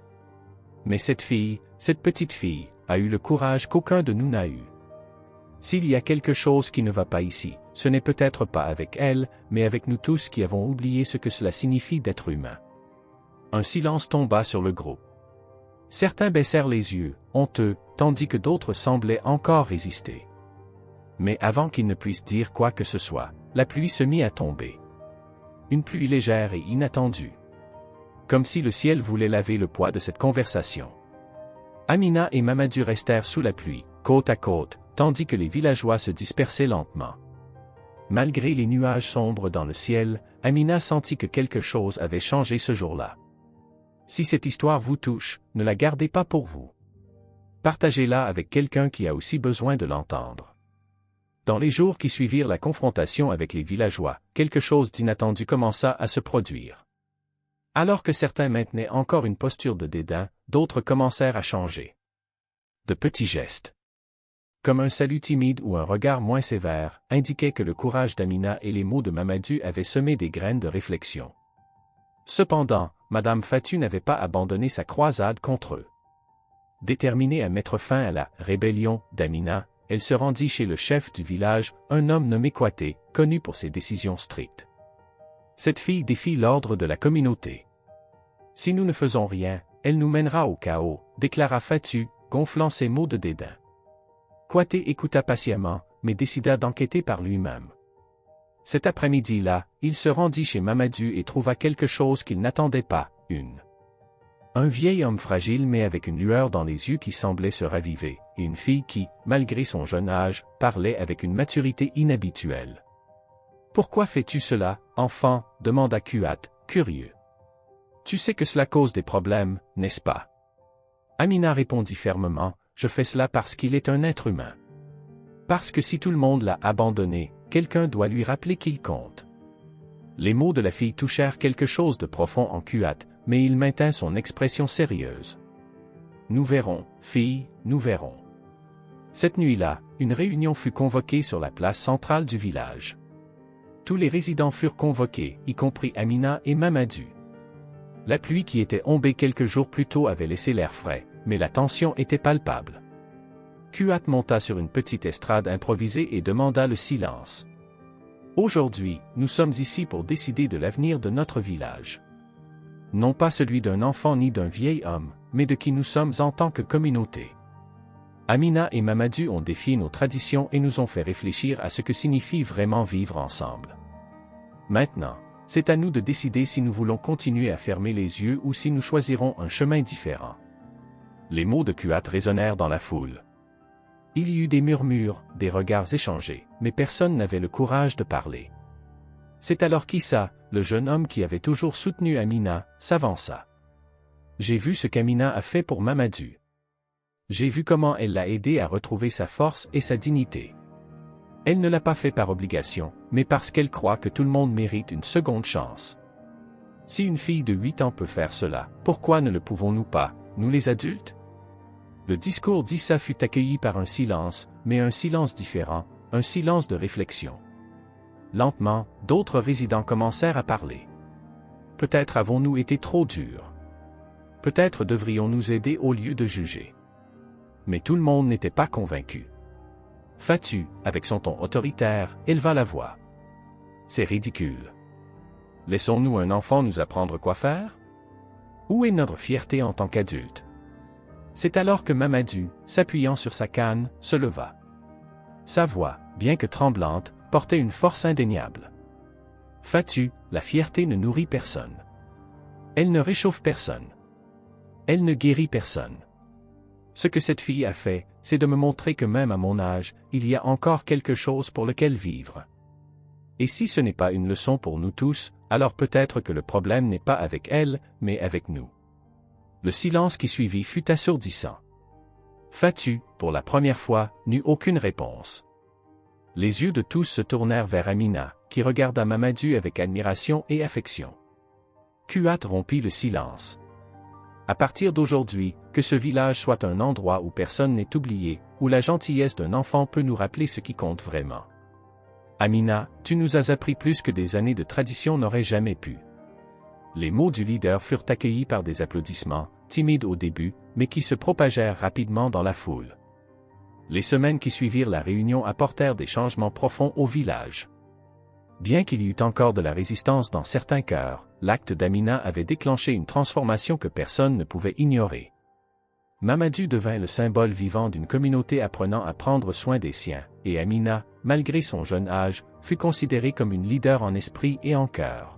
Mais cette fille, cette petite fille, a eu le courage qu'aucun de nous n'a eu. S'il y a quelque chose qui ne va pas ici, ce n'est peut-être pas avec elle, mais avec nous tous qui avons oublié ce que cela signifie d'être humain. » Un silence tomba sur le groupe. Certains baissèrent les yeux, honteux, tandis que d'autres semblaient encore résister. Mais avant qu'ils ne puissent dire quoi que ce soit, la pluie se mit à tomber. Une pluie légère et inattendue. Comme si le ciel voulait laver le poids de cette conversation. Amina et Mamadou restèrent sous la pluie, côte à côte, tandis que les villageois se dispersaient lentement. Malgré les nuages sombres dans le ciel, Amina sentit que quelque chose avait changé ce jour-là. Si cette histoire vous touche, ne la gardez pas pour vous. Partagez-la avec quelqu'un qui a aussi besoin de l'entendre. Dans les jours qui suivirent la confrontation avec les villageois, quelque chose d'inattendu commença à se produire. Alors que certains maintenaient encore une posture de dédain, d'autres commencèrent à changer. De petits gestes, comme un salut timide ou un regard moins sévère, indiquaient que le courage d'Amina et les mots de Mamadou avaient semé des graines de réflexion. Cependant, Madame Fatu n'avait pas abandonné sa croisade contre eux. Déterminée à mettre fin à la rébellion d'Amina, elle se rendit chez le chef du village, un homme nommé Kouaté, connu pour ses décisions strictes. Cette fille défie l'ordre de la communauté. Si nous ne faisons rien, elle nous mènera au chaos, déclara Fatu, gonflant ses mots de dédain. Kouaté écouta patiemment, mais décida d'enquêter par lui-même. Cet après-midi-là, il se rendit chez Mamadou et trouva quelque chose qu'il n'attendait pas, un vieil homme fragile mais avec une lueur dans les yeux qui semblait se raviver, et une fille qui, malgré son jeune âge, parlait avec une maturité inhabituelle. « Pourquoi fais-tu cela, enfant » demanda Kuat, curieux. « Tu sais que cela cause des problèmes, n'est-ce pas » Amina répondit fermement, « Je fais cela parce qu'il est un être humain. Parce que si tout le monde l'a abandonné, quelqu'un doit lui rappeler qu'il compte. » Les mots de la fille touchèrent quelque chose de profond en Kuat, mais il maintint son expression sérieuse. « Nous verrons, fille, nous verrons. » Cette nuit-là, une réunion fut convoquée sur la place centrale du village. Tous les résidents furent convoqués, y compris Amina et Mamadou. La pluie qui était tombée quelques jours plus tôt avait laissé l'air frais, mais la tension était palpable. Kuat monta sur une petite estrade improvisée et demanda le silence. « Aujourd'hui, nous sommes ici pour décider de l'avenir de notre village. Non pas celui d'un enfant ni d'un vieil homme, mais de qui nous sommes en tant que communauté. Amina et Mamadou ont défié nos traditions et nous ont fait réfléchir à ce que signifie vraiment vivre ensemble. Maintenant, c'est à nous de décider si nous voulons continuer à fermer les yeux ou si nous choisirons un chemin différent. » Les mots de Kuat résonnèrent dans la foule. Il y eut des murmures, des regards échangés, mais personne n'avait le courage de parler. C'est alors qu'Issa, le jeune homme qui avait toujours soutenu Amina, s'avança. « J'ai vu ce qu'Amina a fait pour Mamadou. J'ai vu comment elle l'a aidé à retrouver sa force et sa dignité. Elle ne l'a pas fait par obligation, mais parce qu'elle croit que tout le monde mérite une seconde chance. Si une fille de 8 ans peut faire cela, pourquoi ne le pouvons-nous pas, nous les adultes ?» Le discours d'Issa fut accueilli par un silence, mais un silence différent, un silence de réflexion. Lentement, d'autres résidents commencèrent à parler. Peut-être avons-nous été trop durs. Peut-être devrions-nous aider au lieu de juger. Mais tout le monde n'était pas convaincu. Fatu, avec son ton autoritaire, éleva la voix. « C'est ridicule. Laissons-nous un enfant nous apprendre quoi faire? Où est notre fierté en tant qu'adulte? » C'est alors que Mamadou, s'appuyant sur sa canne, se leva. Sa voix, bien que tremblante, portait une force indéniable. « Fatu, la fierté ne nourrit personne. Elle ne réchauffe personne. Elle ne guérit personne. Ce que cette fille a fait, c'est de me montrer que même à mon âge, il y a encore quelque chose pour lequel vivre. Et si ce n'est pas une leçon pour nous tous, alors peut-être que le problème n'est pas avec elle, mais avec nous. Le silence qui suivit fut assourdissant. Fatu, pour la première fois, n'eut aucune réponse. Les yeux de tous se tournèrent vers Amina, qui regarda Mamadou avec admiration et affection. Kuat rompit le silence. À partir d'aujourd'hui, que ce village soit un endroit où personne n'est oublié, où la gentillesse d'un enfant peut nous rappeler ce qui compte vraiment. Amina, tu nous as appris plus que des années de tradition n'auraient jamais pu. Les mots du leader furent accueillis par des applaudissements, timides au début, mais qui se propagèrent rapidement dans la foule. Les semaines qui suivirent la réunion apportèrent des changements profonds au village. Bien qu'il y eût encore de la résistance dans certains cœurs, l'acte d'Amina avait déclenché une transformation que personne ne pouvait ignorer. Mamadou devint le symbole vivant d'une communauté apprenant à prendre soin des siens, et Amina, malgré son jeune âge, fut considérée comme une leader en esprit et en cœur.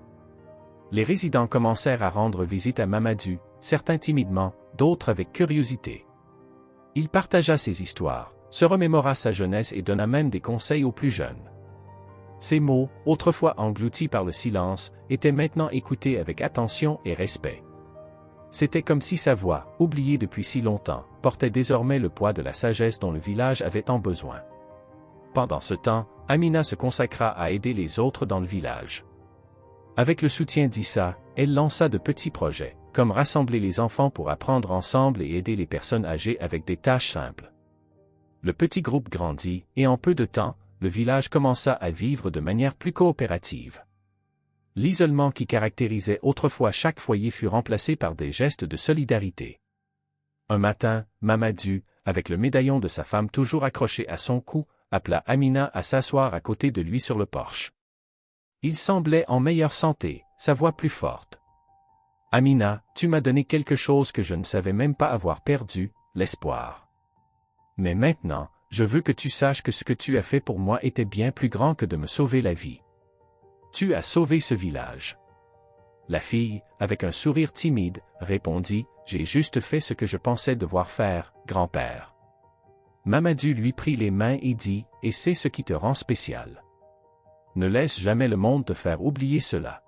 Les résidents commencèrent à rendre visite à Mamadou, certains timidement, d'autres avec curiosité. Il partagea ses histoires, se remémora sa jeunesse et donna même des conseils aux plus jeunes. Ces mots, autrefois engloutis par le silence, étaient maintenant écoutés avec attention et respect. C'était comme si sa voix, oubliée depuis si longtemps, portait désormais le poids de la sagesse dont le village avait tant besoin. Pendant ce temps, Amina se consacra à aider les autres dans le village. Avec le soutien d'Issa, elle lança de petits projets, comme rassembler les enfants pour apprendre ensemble et aider les personnes âgées avec des tâches simples. Le petit groupe grandit, et en peu de temps, le village commença à vivre de manière plus coopérative. L'isolement qui caractérisait autrefois chaque foyer fut remplacé par des gestes de solidarité. Un matin, Mamadou, avec le médaillon de sa femme toujours accroché à son cou, appela Amina à s'asseoir à côté de lui sur le porche. Il semblait en meilleure santé, sa voix plus forte. « Amina, tu m'as donné quelque chose que je ne savais même pas avoir perdu, l'espoir. Mais maintenant, je veux que tu saches que ce que tu as fait pour moi était bien plus grand que de me sauver la vie. Tu as sauvé ce village. » La fille, avec un sourire timide, répondit, « J'ai juste fait ce que je pensais devoir faire, grand-père. » Mamadou lui prit les mains et dit, « Et c'est ce qui te rend spécial. Ne laisse jamais le monde te faire oublier cela. »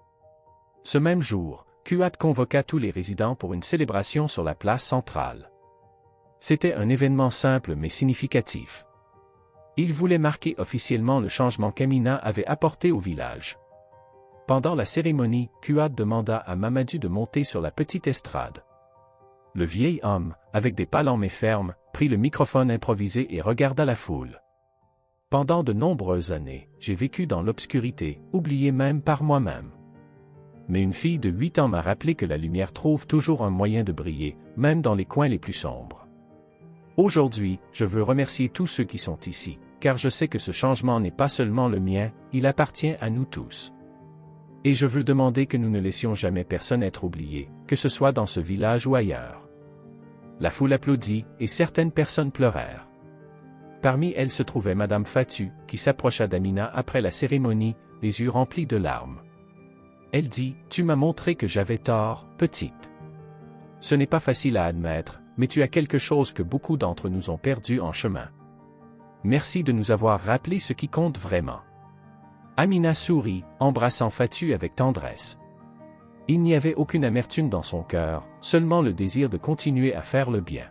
Ce même jour, Kuat convoqua tous les résidents pour une célébration sur la place centrale. C'était un événement simple mais significatif. Il voulait marquer officiellement le changement qu'Amina avait apporté au village. Pendant la cérémonie, Kuat demanda à Mamadou de monter sur la petite estrade. Le vieil homme, avec des palans mais fermes, prit le microphone improvisé et regarda la foule. « Pendant de nombreuses années, j'ai vécu dans l'obscurité, oublié même par moi-même. Mais une fille de 8 ans m'a rappelé que la lumière trouve toujours un moyen de briller, même dans les coins les plus sombres. Aujourd'hui, je veux remercier tous ceux qui sont ici, car je sais que ce changement n'est pas seulement le mien, il appartient à nous tous. Et je veux demander que nous ne laissions jamais personne être oublié, que ce soit dans ce village ou ailleurs. » La foule applaudit, et certaines personnes pleurèrent. Parmi elles se trouvait Madame Fatu, qui s'approcha d'Amina après la cérémonie, les yeux remplis de larmes. Elle dit, « Tu m'as montré que j'avais tort, petite. Ce n'est pas facile à admettre, mais tu as quelque chose que beaucoup d'entre nous ont perdu en chemin. Merci de nous avoir rappelé ce qui compte vraiment. » Amina sourit, embrassant Fatu avec tendresse. Il n'y avait aucune amertume dans son cœur, seulement le désir de continuer à faire le bien.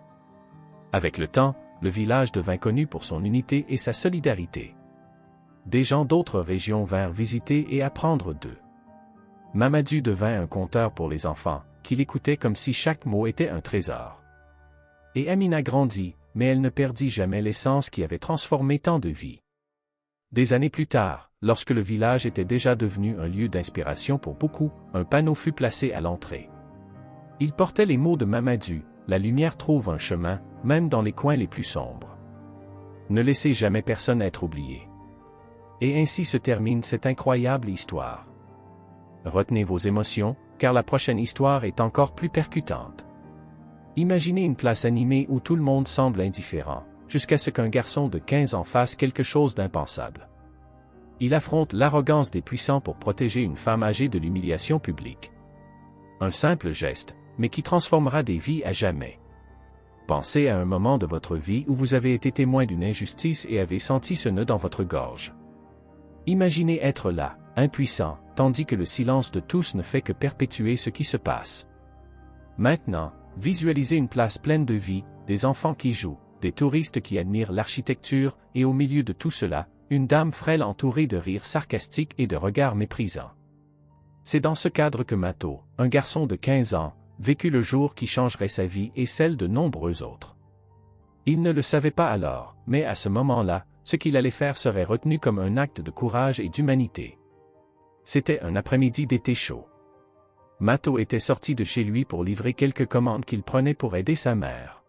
Avec le temps, le village devint connu pour son unité et sa solidarité. Des gens d'autres régions vinrent visiter et apprendre d'eux. Mamadou devint un conteur pour les enfants, qui l'écoutaient comme si chaque mot était un trésor. Et Amina grandit, mais elle ne perdit jamais l'essence qui avait transformé tant de vies. Des années plus tard, lorsque le village était déjà devenu un lieu d'inspiration pour beaucoup, un panneau fut placé à l'entrée. Il portait les mots de Mamadou, « La lumière trouve un chemin, même dans les coins les plus sombres. Ne laissez jamais personne être oublié. » Et ainsi se termine cette incroyable histoire. Retenez vos émotions, car la prochaine histoire est encore plus percutante. Imaginez une place animée où tout le monde semble indifférent, jusqu'à ce qu'un garçon de 15 ans fasse quelque chose d'impensable. Il affronte l'arrogance des puissants pour protéger une femme âgée de l'humiliation publique. Un simple geste, mais qui transformera des vies à jamais. Pensez à un moment de votre vie où vous avez été témoin d'une injustice et avez senti ce nœud dans votre gorge. Imaginez être là, impuissant, tandis que le silence de tous ne fait que perpétuer ce qui se passe. Maintenant, visualisez une place pleine de vie, des enfants qui jouent, des touristes qui admirent l'architecture, et au milieu de tout cela, une dame frêle entourée de rires sarcastiques et de regards méprisants. C'est dans ce cadre que Mato, un garçon de 15 ans, vécut le jour qui changerait sa vie et celle de nombreux autres. Il ne le savait pas alors, mais à ce moment-là, ce qu'il allait faire serait retenu comme un acte de courage et d'humanité. C'était un après-midi d'été chaud. Mato était sorti de chez lui pour livrer quelques commandes qu'il prenait pour aider sa mère.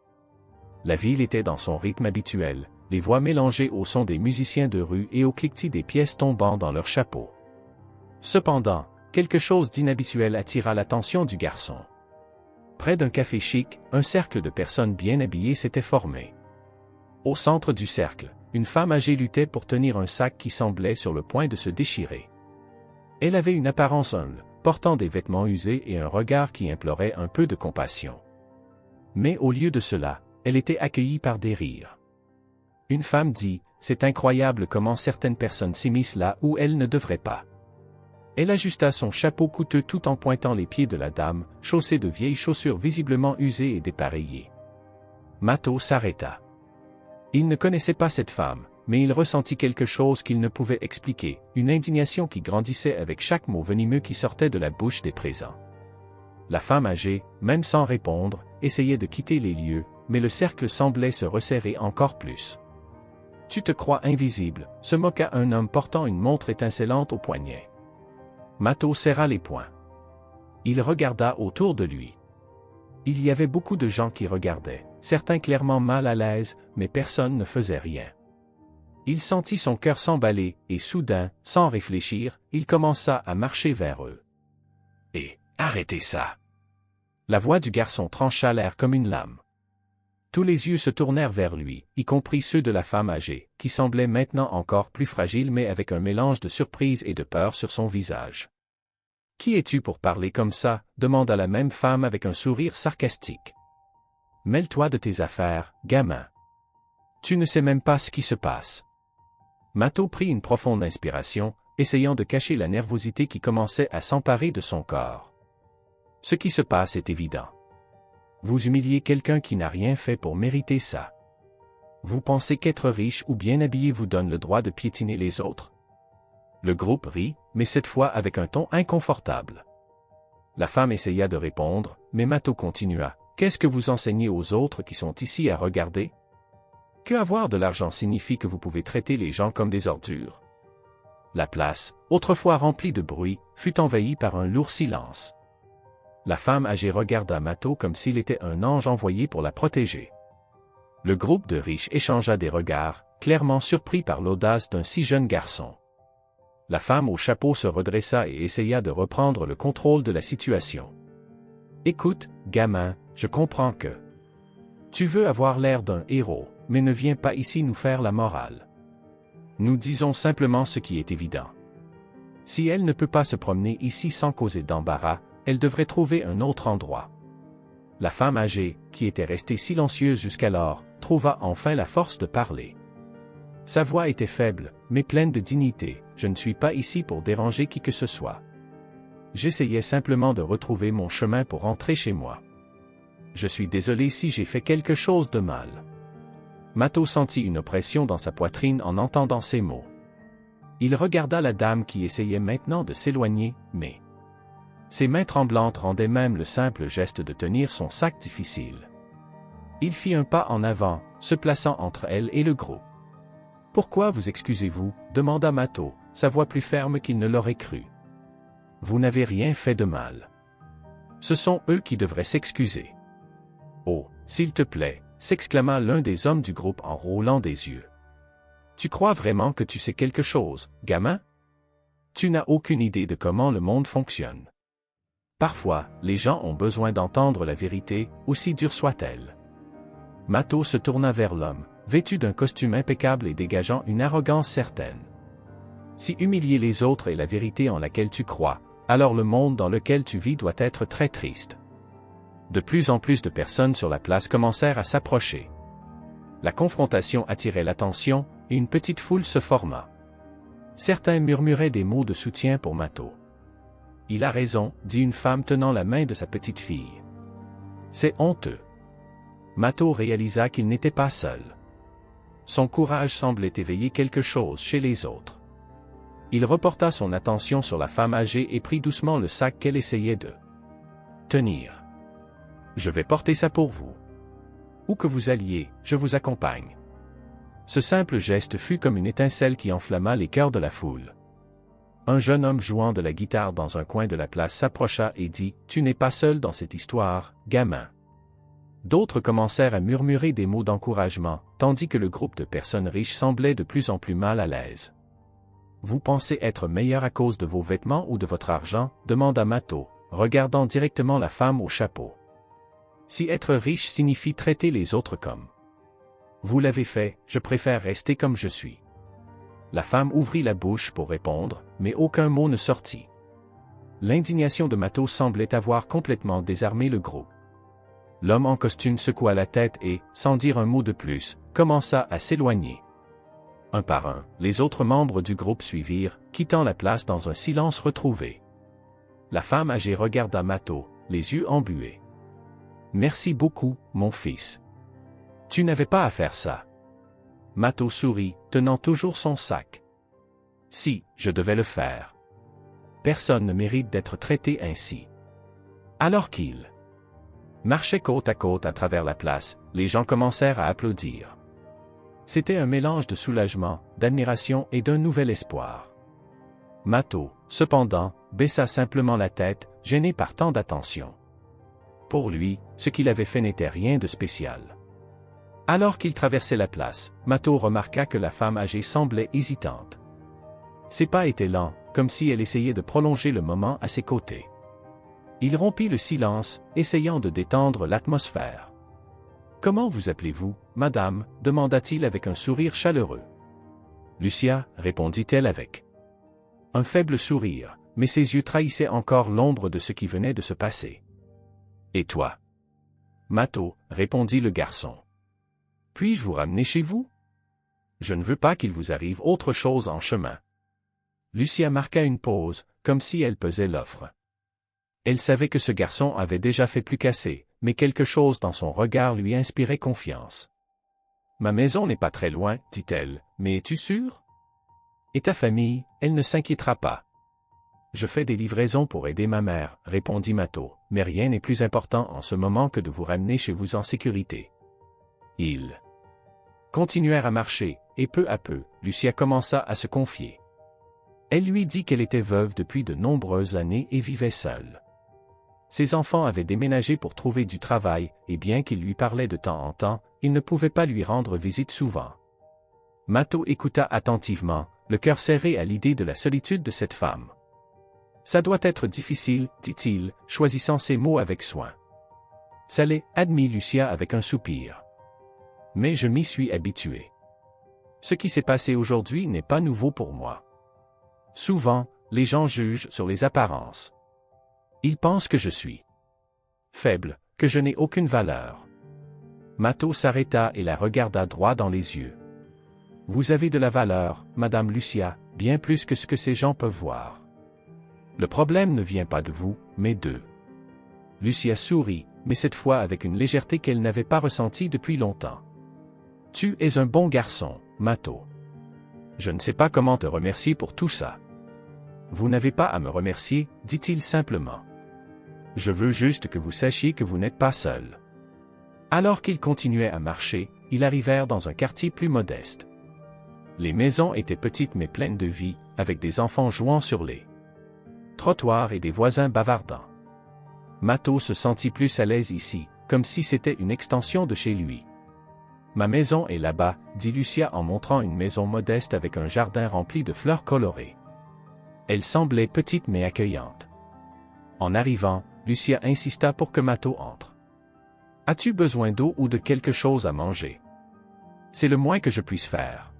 La ville était dans son rythme habituel, les voix mélangées au son des musiciens de rue et au cliquetis des pièces tombant dans leurs chapeaux. Cependant, quelque chose d'inhabituel attira l'attention du garçon. Près d'un café chic, un cercle de personnes bien habillées s'était formé. Au centre du cercle, une femme âgée luttait pour tenir un sac qui semblait sur le point de se déchirer. Elle avait une apparence humble, portant des vêtements usés et un regard qui implorait un peu de compassion. Mais au lieu de cela, elle était accueillie par des rires. Une femme dit, « C'est incroyable comment certaines personnes s'immiscent là où elles ne devraient pas. » Elle ajusta son chapeau coûteux tout en pointant les pieds de la dame, chaussée de vieilles chaussures visiblement usées et dépareillées. Mato s'arrêta. Il ne connaissait pas cette femme, mais il ressentit quelque chose qu'il ne pouvait expliquer, une indignation qui grandissait avec chaque mot venimeux qui sortait de la bouche des présents. La femme âgée, même sans répondre, essayait de quitter les lieux, mais le cercle semblait se resserrer encore plus. « Tu te crois invisible », se moqua un homme portant une montre étincelante au poignet. Mato serra les poings. Il regarda autour de lui. Il y avait beaucoup de gens qui regardaient, certains clairement mal à l'aise, mais personne ne faisait rien. Il sentit son cœur s'emballer, et soudain, sans réfléchir, il commença à marcher vers eux. « Et, arrêtez ça !» La voix du garçon trancha l'air comme une lame. Tous les yeux se tournèrent vers lui, y compris ceux de la femme âgée, qui semblait maintenant encore plus fragile mais avec un mélange de surprise et de peur sur son visage. « Qui es-tu pour parler comme ça ?» demanda la même femme avec un sourire sarcastique. « Mêle-toi de tes affaires, gamin. Tu ne sais même pas ce qui se passe. » Mato prit une profonde inspiration, essayant de cacher la nervosité qui commençait à s'emparer de son corps. « Ce qui se passe est évident. Vous humiliez quelqu'un qui n'a rien fait pour mériter ça. Vous pensez qu'être riche ou bien habillé vous donne le droit de piétiner les autres? » Le groupe rit, mais cette fois avec un ton inconfortable. La femme essaya de répondre, mais Mato continua. « Qu'est-ce que vous enseignez aux autres qui sont ici à regarder? Que avoir de l'argent signifie que vous pouvez traiter les gens comme des ordures? » La place, autrefois remplie de bruit, fut envahie par un lourd silence. La femme âgée regarda Mato comme s'il était un ange envoyé pour la protéger. Le groupe de riches échangea des regards, clairement surpris par l'audace d'un si jeune garçon. La femme au chapeau se redressa et essaya de reprendre le contrôle de la situation. « Écoute, gamin, je comprends que tu veux avoir l'air d'un héros, mais ne viens pas ici nous faire la morale. Nous disons simplement ce qui est évident. Si elle ne peut pas se promener ici sans causer d'embarras, elle devrait trouver un autre endroit. » La femme âgée, qui était restée silencieuse jusqu'alors, trouva enfin la force de parler. Sa voix était faible, mais pleine de dignité. « Je ne suis pas ici pour déranger qui que ce soit. J'essayais simplement de retrouver mon chemin pour rentrer chez moi. Je suis désolé si j'ai fait quelque chose de mal. » Mato sentit une oppression dans sa poitrine en entendant ces mots. Il regarda la dame qui essayait maintenant de s'éloigner, mais ses mains tremblantes rendaient même le simple geste de tenir son sac difficile. Il fit un pas en avant, se plaçant entre elle et le groupe. « Pourquoi vous excusez-vous » demanda Mato, sa voix plus ferme qu'il ne l'aurait cru. « Vous n'avez rien fait de mal. Ce sont eux qui devraient s'excuser. »« Oh, s'il te plaît » s'exclama l'un des hommes du groupe en roulant des yeux. « Tu crois vraiment que tu sais quelque chose, gamin? Tu n'as aucune idée de comment le monde fonctionne. Parfois, les gens ont besoin d'entendre la vérité, aussi dure soit-elle. » Mato se tourna vers l'homme, vêtu d'un costume impeccable et dégageant une arrogance certaine. « Si humilier les autres est la vérité en laquelle tu crois, alors le monde dans lequel tu vis doit être très triste. De plus en plus de personnes sur la place commencèrent à s'approcher. La confrontation attirait l'attention, et une petite foule se forma. Certains murmuraient des mots de soutien pour Mato. « Il a raison », dit une femme tenant la main de sa petite fille. « C'est honteux. » Mato réalisa qu'il n'était pas seul. Son courage semblait éveiller quelque chose chez les autres. Il reporta son attention sur la femme âgée et prit doucement le sac qu'elle essayait de tenir. « Je vais porter ça pour vous. Où que vous alliez, je vous accompagne. » Ce simple geste fut comme une étincelle qui enflamma les cœurs de la foule. Un jeune homme jouant de la guitare dans un coin de la place s'approcha et dit « Tu n'es pas seul dans cette histoire, gamin. » D'autres commencèrent à murmurer des mots d'encouragement, tandis que le groupe de personnes riches semblait de plus en plus mal à l'aise. « Vous pensez être meilleur à cause de vos vêtements ou de votre argent ?» demanda Mato, regardant directement la femme au chapeau. « Si être riche signifie traiter les autres comme vous l'avez fait, je préfère rester comme je suis. » La femme ouvrit la bouche pour répondre, mais aucun mot ne sortit. L'indignation de Mato semblait avoir complètement désarmé le groupe. L'homme en costume secoua la tête et, sans dire un mot de plus, commença à s'éloigner. Un par un, les autres membres du groupe suivirent, quittant la place dans un silence retrouvé. La femme âgée regarda Mato, les yeux embués. « Merci beaucoup, mon fils. Tu n'avais pas à faire ça. » Mato sourit, tenant toujours son sac. « Si, je devais le faire. Personne ne mérite d'être traité ainsi. » Alors qu'il marchait côte à côte à travers la place, les gens commencèrent à applaudir. C'était un mélange de soulagement, d'admiration et d'un nouvel espoir. Mato, cependant, baissa simplement la tête, gêné par tant d'attention. Pour lui, ce qu'il avait fait n'était rien de spécial. Alors qu'il traversait la place, Mato remarqua que la femme âgée semblait hésitante. Ses pas étaient lents, comme si elle essayait de prolonger le moment à ses côtés. Il rompit le silence, essayant de détendre l'atmosphère. « Comment vous appelez-vous, madame ?» demanda-t-il avec un sourire chaleureux. « Lucia » répondit-elle avec un faible sourire, mais ses yeux trahissaient encore l'ombre de ce qui venait de se passer. « Et toi ?»« Mato » répondit le garçon. « Puis-je vous ramener chez vous? Je ne veux pas qu'il vous arrive autre chose en chemin. » Lucia marqua une pause, comme si elle pesait l'offre. Elle savait que ce garçon avait déjà fait plus qu'assez, mais quelque chose dans son regard lui inspirait confiance. « Ma maison n'est pas très loin, dit-elle, mais es-tu sûr? Et ta famille, elle ne s'inquiétera pas. » « Je fais des livraisons pour aider ma mère, répondit Mato, mais rien n'est plus important en ce moment que de vous ramener chez vous en sécurité. Ils continuèrent à marcher, et peu à peu, Lucia commença à se confier. Elle lui dit qu'elle était veuve depuis de nombreuses années et vivait seule. Ses enfants avaient déménagé pour trouver du travail, et bien qu'il lui parlait de temps en temps, il ne pouvait pas lui rendre visite souvent. Mato écouta attentivement, le cœur serré à l'idée de la solitude de cette femme. « Ça doit être difficile, dit-il, choisissant ses mots avec soin. »« Ça l'est, admit Lucia avec un soupir. Mais je m'y suis habitué. Ce qui s'est passé aujourd'hui n'est pas nouveau pour moi. Souvent, les gens jugent sur les apparences. Ils pensent que je suis faible, que je n'ai aucune valeur. » Mato s'arrêta et la regarda droit dans les yeux. « Vous avez de la valeur, Madame Lucia, bien plus que ce que ces gens peuvent voir. Le problème ne vient pas de vous, mais d'eux. » Lucia sourit, mais cette fois avec une légèreté qu'elle n'avait pas ressentie depuis longtemps. « Tu es un bon garçon, Mato. Je ne sais pas comment te remercier pour tout ça. »« Vous n'avez pas à me remercier, dit-il simplement. Je veux juste que vous sachiez que vous n'êtes pas seul. » Alors qu'ils continuaient à marcher, ils arrivèrent dans un quartier plus modeste. Les maisons étaient petites mais pleines de vie, avec des enfants jouant sur les trottoirs et des voisins bavardant. Mato se sentit plus à l'aise ici, comme si c'était une extension de chez lui. « Ma maison est là-bas, » dit Lucia en montrant une maison modeste avec un jardin rempli de fleurs colorées. Elle semblait petite mais accueillante. En arrivant, Lucia insista pour que Mato entre. « As-tu besoin d'eau ou de quelque chose à manger? C'est le moins que je puisse faire. »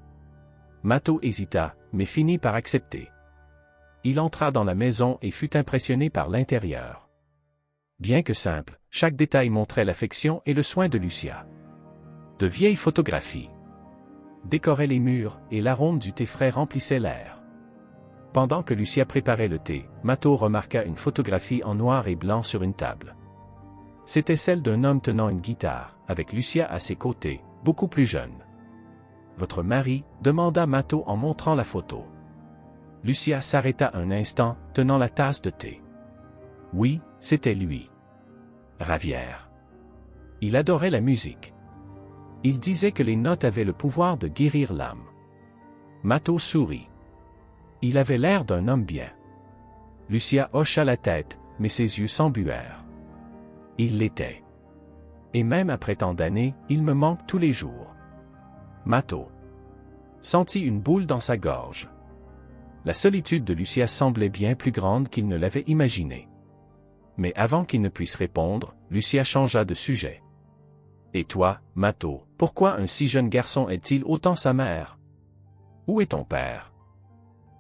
Mato hésita, mais finit par accepter. Il entra dans la maison et fut impressionné par l'intérieur. Bien que simple, chaque détail montrait l'affection et le soin de Lucia. De vieilles photographies décoraient les murs et l'arôme du thé frais remplissait l'air. Pendant que Lucia préparait le thé, Mato remarqua une photographie en noir et blanc sur une table. C'était celle d'un homme tenant une guitare, avec Lucia à ses côtés, beaucoup plus jeune. « Votre mari ?» demanda Mato en montrant la photo. Lucia s'arrêta un instant, tenant la tasse de thé. Oui, c'était lui. Ravière. Il adorait la musique. Il disait que les notes avaient le pouvoir de guérir l'âme. Mato sourit. Il avait l'air d'un homme bien. Lucia hocha la tête, mais ses yeux s'embuèrent. Il l'était. Et même après tant d'années, il me manque tous les jours. Mato sentit une boule dans sa gorge. La solitude de Lucia semblait bien plus grande qu'il ne l'avait imaginé. Mais avant qu'il ne puisse répondre, Lucia changea de sujet. « Et toi, Mato, pourquoi un si jeune garçon aide-t-il autant sa mère? Où est ton père? »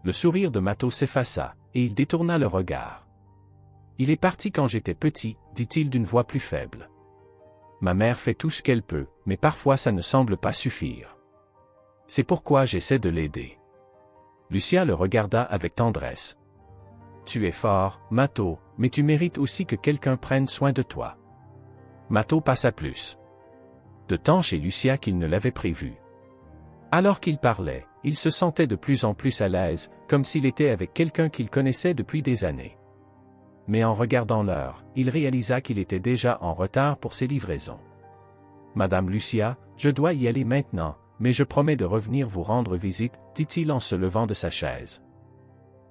Le sourire de Mato s'effaça, et il détourna le regard. « Il est parti quand j'étais petit, dit-il d'une voix plus faible. Ma mère fait tout ce qu'elle peut, mais parfois ça ne semble pas suffire. C'est pourquoi j'essaie de l'aider. » Lucia le regarda avec tendresse. « Tu es fort, Mato, mais tu mérites aussi que quelqu'un prenne soin de toi. » Mato passa plus de temps chez Lucia qu'il ne l'avait prévu. Alors qu'il parlait, il se sentait de plus en plus à l'aise, comme s'il était avec quelqu'un qu'il connaissait depuis des années. Mais en regardant l'heure, il réalisa qu'il était déjà en retard pour ses livraisons. « Madame Lucia, je dois y aller maintenant, mais je promets de revenir vous rendre visite, dit-il en se levant de sa chaise.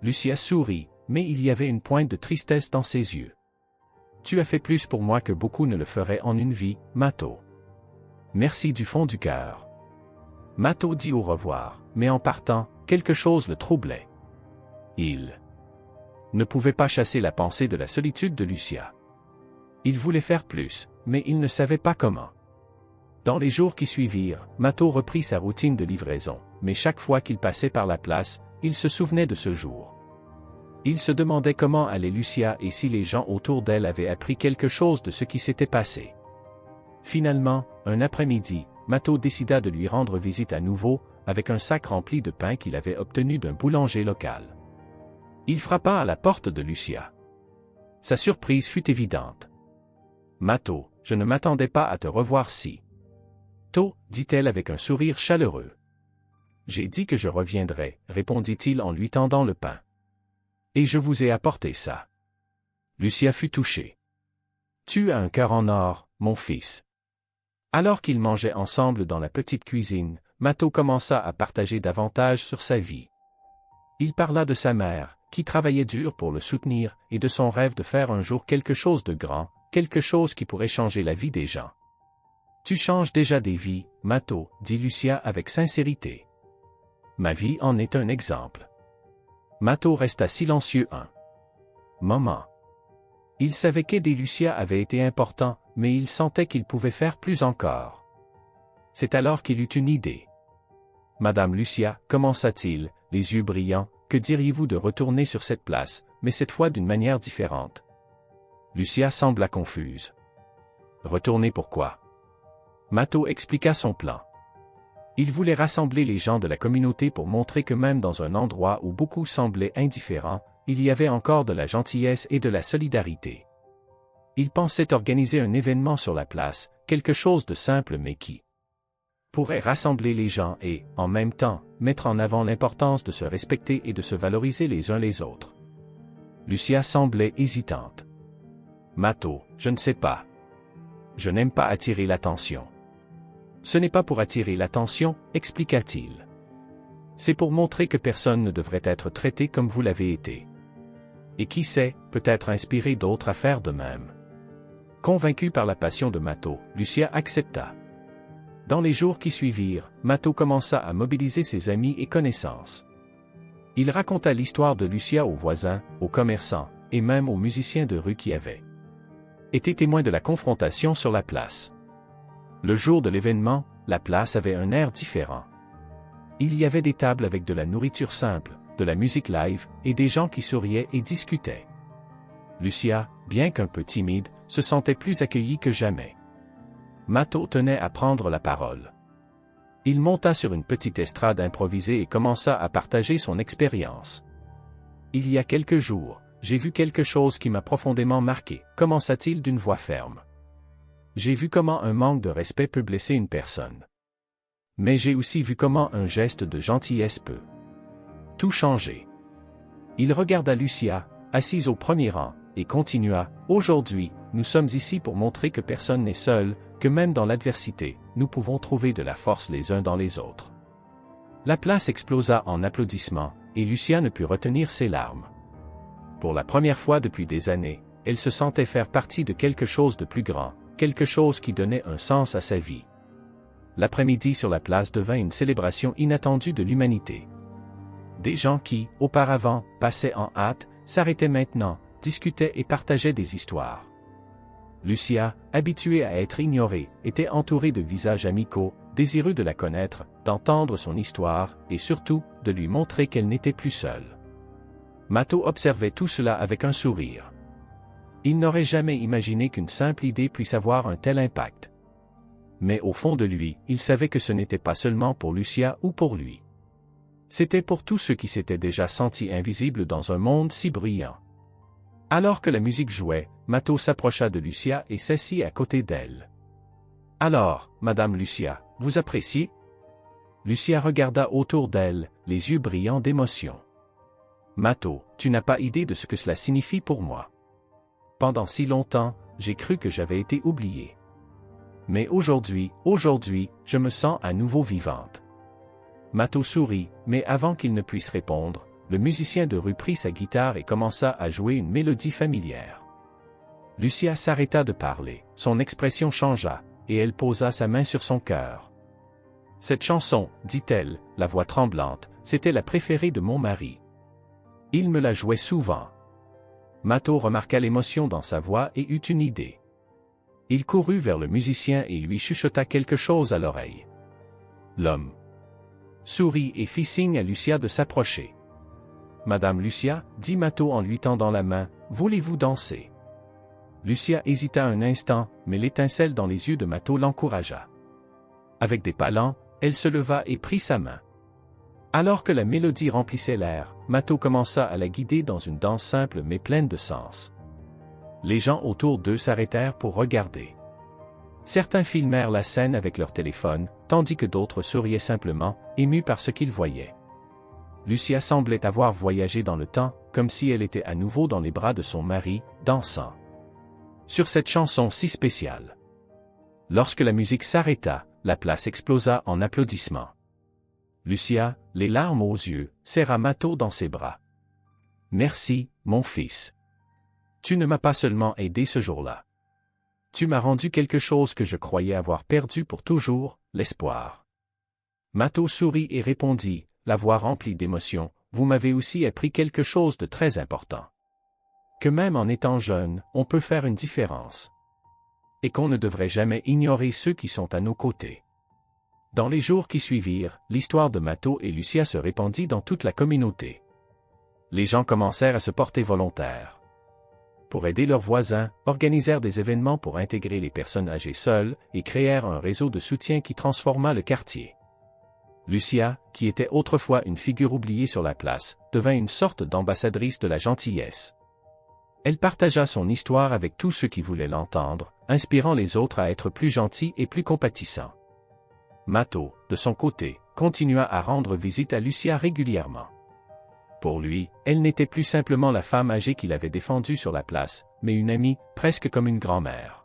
Lucia sourit, mais il y avait une pointe de tristesse dans ses yeux. « Tu as fait plus pour moi que beaucoup ne le feraient en une vie, Mato. Merci du fond du cœur. » Mato dit au revoir, mais en partant, quelque chose le troublait. Il ne pouvait pas chasser la pensée de la solitude de Lucia. Il voulait faire plus, mais il ne savait pas comment. Dans les jours qui suivirent, Mato reprit sa routine de livraison, mais chaque fois qu'il passait par la place, il se souvenait de ce jour. Il se demandait comment allait Lucia et si les gens autour d'elle avaient appris quelque chose de ce qui s'était passé. Finalement, un après-midi, Mato décida de lui rendre visite à nouveau, avec un sac rempli de pain qu'il avait obtenu d'un boulanger local. Il frappa à la porte de Lucia. Sa surprise fut évidente. « Mato, je ne m'attendais pas à te revoir si tôt, » dit-elle avec un sourire chaleureux. « J'ai dit que je reviendrais, » répondit-il en lui tendant le pain. « Et je vous ai apporté ça. » Lucia fut touchée. « Tu as un cœur en or, mon fils. » Alors qu'ils mangeaient ensemble dans la petite cuisine, Mato commença à partager davantage sur sa vie. Il parla de sa mère, qui travaillait dur pour le soutenir, et de son rêve de faire un jour quelque chose de grand, quelque chose qui pourrait changer la vie des gens. « Tu changes déjà des vies, Mato, » dit Lucia avec sincérité. « Ma vie en est un exemple. » Mato resta silencieux un moment. Il savait qu'aider Lucia avait été important, mais il sentait qu'il pouvait faire plus encore. C'est alors qu'il eut une idée. « Madame Lucia, » commença-t-il, les yeux brillants, « que diriez-vous de retourner sur cette place, mais cette fois d'une manière différente ?» Lucia sembla confuse. « Retourner pourquoi ?» Mato expliqua son plan. Il voulait rassembler les gens de la communauté pour montrer que même dans un endroit où beaucoup semblaient indifférents, il y avait encore de la gentillesse et de la solidarité. Il pensait organiser un événement sur la place, quelque chose de simple mais qui pourrait rassembler les gens et, en même temps, mettre en avant l'importance de se respecter et de se valoriser les uns les autres. Lucia semblait hésitante. « Mato, je ne sais pas. Je n'aime pas attirer l'attention. » « Ce n'est pas pour attirer l'attention, » expliqua-t-il. « C'est pour montrer que personne ne devrait être traité comme vous l'avez été. Et qui sait, peut-être inspirer d'autres à faire de même. » Convaincu par la passion de Mato, Lucia accepta. Dans les jours qui suivirent, Mato commença à mobiliser ses amis et connaissances. Il raconta l'histoire de Lucia aux voisins, aux commerçants, et même aux musiciens de rue qui avaient été témoins de la confrontation sur la place. Le jour de l'événement, la place avait un air différent. Il y avait des tables avec de la nourriture simple, de la musique live, et des gens qui souriaient et discutaient. Lucia, bien qu'un peu timide, se sentait plus accueillie que jamais. Matto tenait à prendre la parole. Il monta sur une petite estrade improvisée et commença à partager son expérience. Il y a quelques jours, j'ai vu quelque chose qui m'a profondément marqué, commença-t-il d'une voix ferme. J'ai vu comment un manque de respect peut blesser une personne. Mais j'ai aussi vu comment un geste de gentillesse peut tout changer. Il regarda Lucia, assise au premier rang, et continua, « Aujourd'hui, nous sommes ici pour montrer que personne n'est seul, que même dans l'adversité, nous pouvons trouver de la force les uns dans les autres. » La place explosa en applaudissements, et Lucia ne put retenir ses larmes. Pour la première fois depuis des années, elle se sentait faire partie de quelque chose de plus grand, quelque chose qui donnait un sens à sa vie. L'après-midi sur la place devint une célébration inattendue de l'humanité. Des gens qui, auparavant, passaient en hâte, s'arrêtaient maintenant, discutaient et partageaient des histoires. Lucia, habituée à être ignorée, était entourée de visages amicaux, désireux de la connaître, d'entendre son histoire, et surtout, de lui montrer qu'elle n'était plus seule. Matto observait tout cela avec un sourire. Il n'aurait jamais imaginé qu'une simple idée puisse avoir un tel impact. Mais au fond de lui, il savait que ce n'était pas seulement pour Lucia ou pour lui. C'était pour tous ceux qui s'étaient déjà sentis invisibles dans un monde si bruyant. Alors que la musique jouait, Matto s'approcha de Lucia et s'assit à côté d'elle. « Alors, Madame Lucia, vous appréciez ?» Lucia regarda autour d'elle, les yeux brillants d'émotion. « Matto, tu n'as pas idée de ce que cela signifie pour moi. Pendant si longtemps, j'ai cru que j'avais été oubliée. Mais aujourd'hui, je me sens à nouveau vivante. » Matto sourit, mais avant qu'il ne puisse répondre, le musicien de rue prit sa guitare et commença à jouer une mélodie familière. Lucia s'arrêta de parler, son expression changea, et elle posa sa main sur son cœur. « Cette chanson, dit-elle, la voix tremblante, c'était la préférée de mon mari. Il me la jouait souvent. » Matto remarqua l'émotion dans sa voix et eut une idée. Il courut vers le musicien et lui chuchota quelque chose à l'oreille. L'homme sourit et fit signe à Lucia de s'approcher. « Madame Lucia, dit Matto en lui tendant la main, voulez-vous danser ?» Lucia hésita un instant, mais l'étincelle dans les yeux de Matto l'encouragea. Avec des pas lents, elle se leva et prit sa main. Alors que la mélodie remplissait l'air, Matto commença à la guider dans une danse simple mais pleine de sens. Les gens autour d'eux s'arrêtèrent pour regarder. Certains filmèrent la scène avec leur téléphone, tandis que d'autres souriaient simplement, émus par ce qu'ils voyaient. Lucia semblait avoir voyagé dans le temps, comme si elle était à nouveau dans les bras de son mari, dansant. Sur cette chanson si spéciale. Lorsque la musique s'arrêta, la place explosa en applaudissements. Lucia, les larmes aux yeux, serra Matto dans ses bras. « Merci, mon fils. Tu ne m'as pas seulement aidé ce jour-là. Tu m'as rendu quelque chose que je croyais avoir perdu pour toujours, l'espoir. » Matto sourit et répondit, la voix remplie d'émotion, « Vous m'avez aussi appris quelque chose de très important. Que même en étant jeune, on peut faire une différence. Et qu'on ne devrait jamais ignorer ceux qui sont à nos côtés. » Dans les jours qui suivirent, l'histoire de Matto et Lucia se répandit dans toute la communauté. Les gens commencèrent à se porter volontaires. Pour aider leurs voisins, organisèrent des événements pour intégrer les personnes âgées seules et créèrent un réseau de soutien qui transforma le quartier. Lucia, qui était autrefois une figure oubliée sur la place, devint une sorte d'ambassadrice de la gentillesse. Elle partagea son histoire avec tous ceux qui voulaient l'entendre, inspirant les autres à être plus gentils et plus compatissants. Matto, de son côté, continua à rendre visite à Lucia régulièrement. Pour lui, elle n'était plus simplement la femme âgée qu'il avait défendue sur la place, mais une amie, presque comme une grand-mère.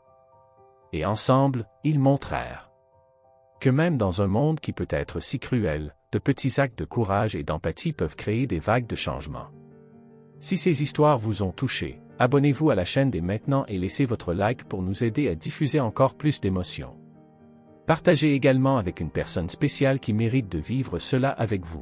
Et ensemble, ils montrèrent que même dans un monde qui peut être si cruel, de petits actes de courage et d'empathie peuvent créer des vagues de changement. Si ces histoires vous ont touché, abonnez-vous à la chaîne dès maintenant et laissez votre like pour nous aider à diffuser encore plus d'émotions. Partagez également avec une personne spéciale qui mérite de vivre cela avec vous.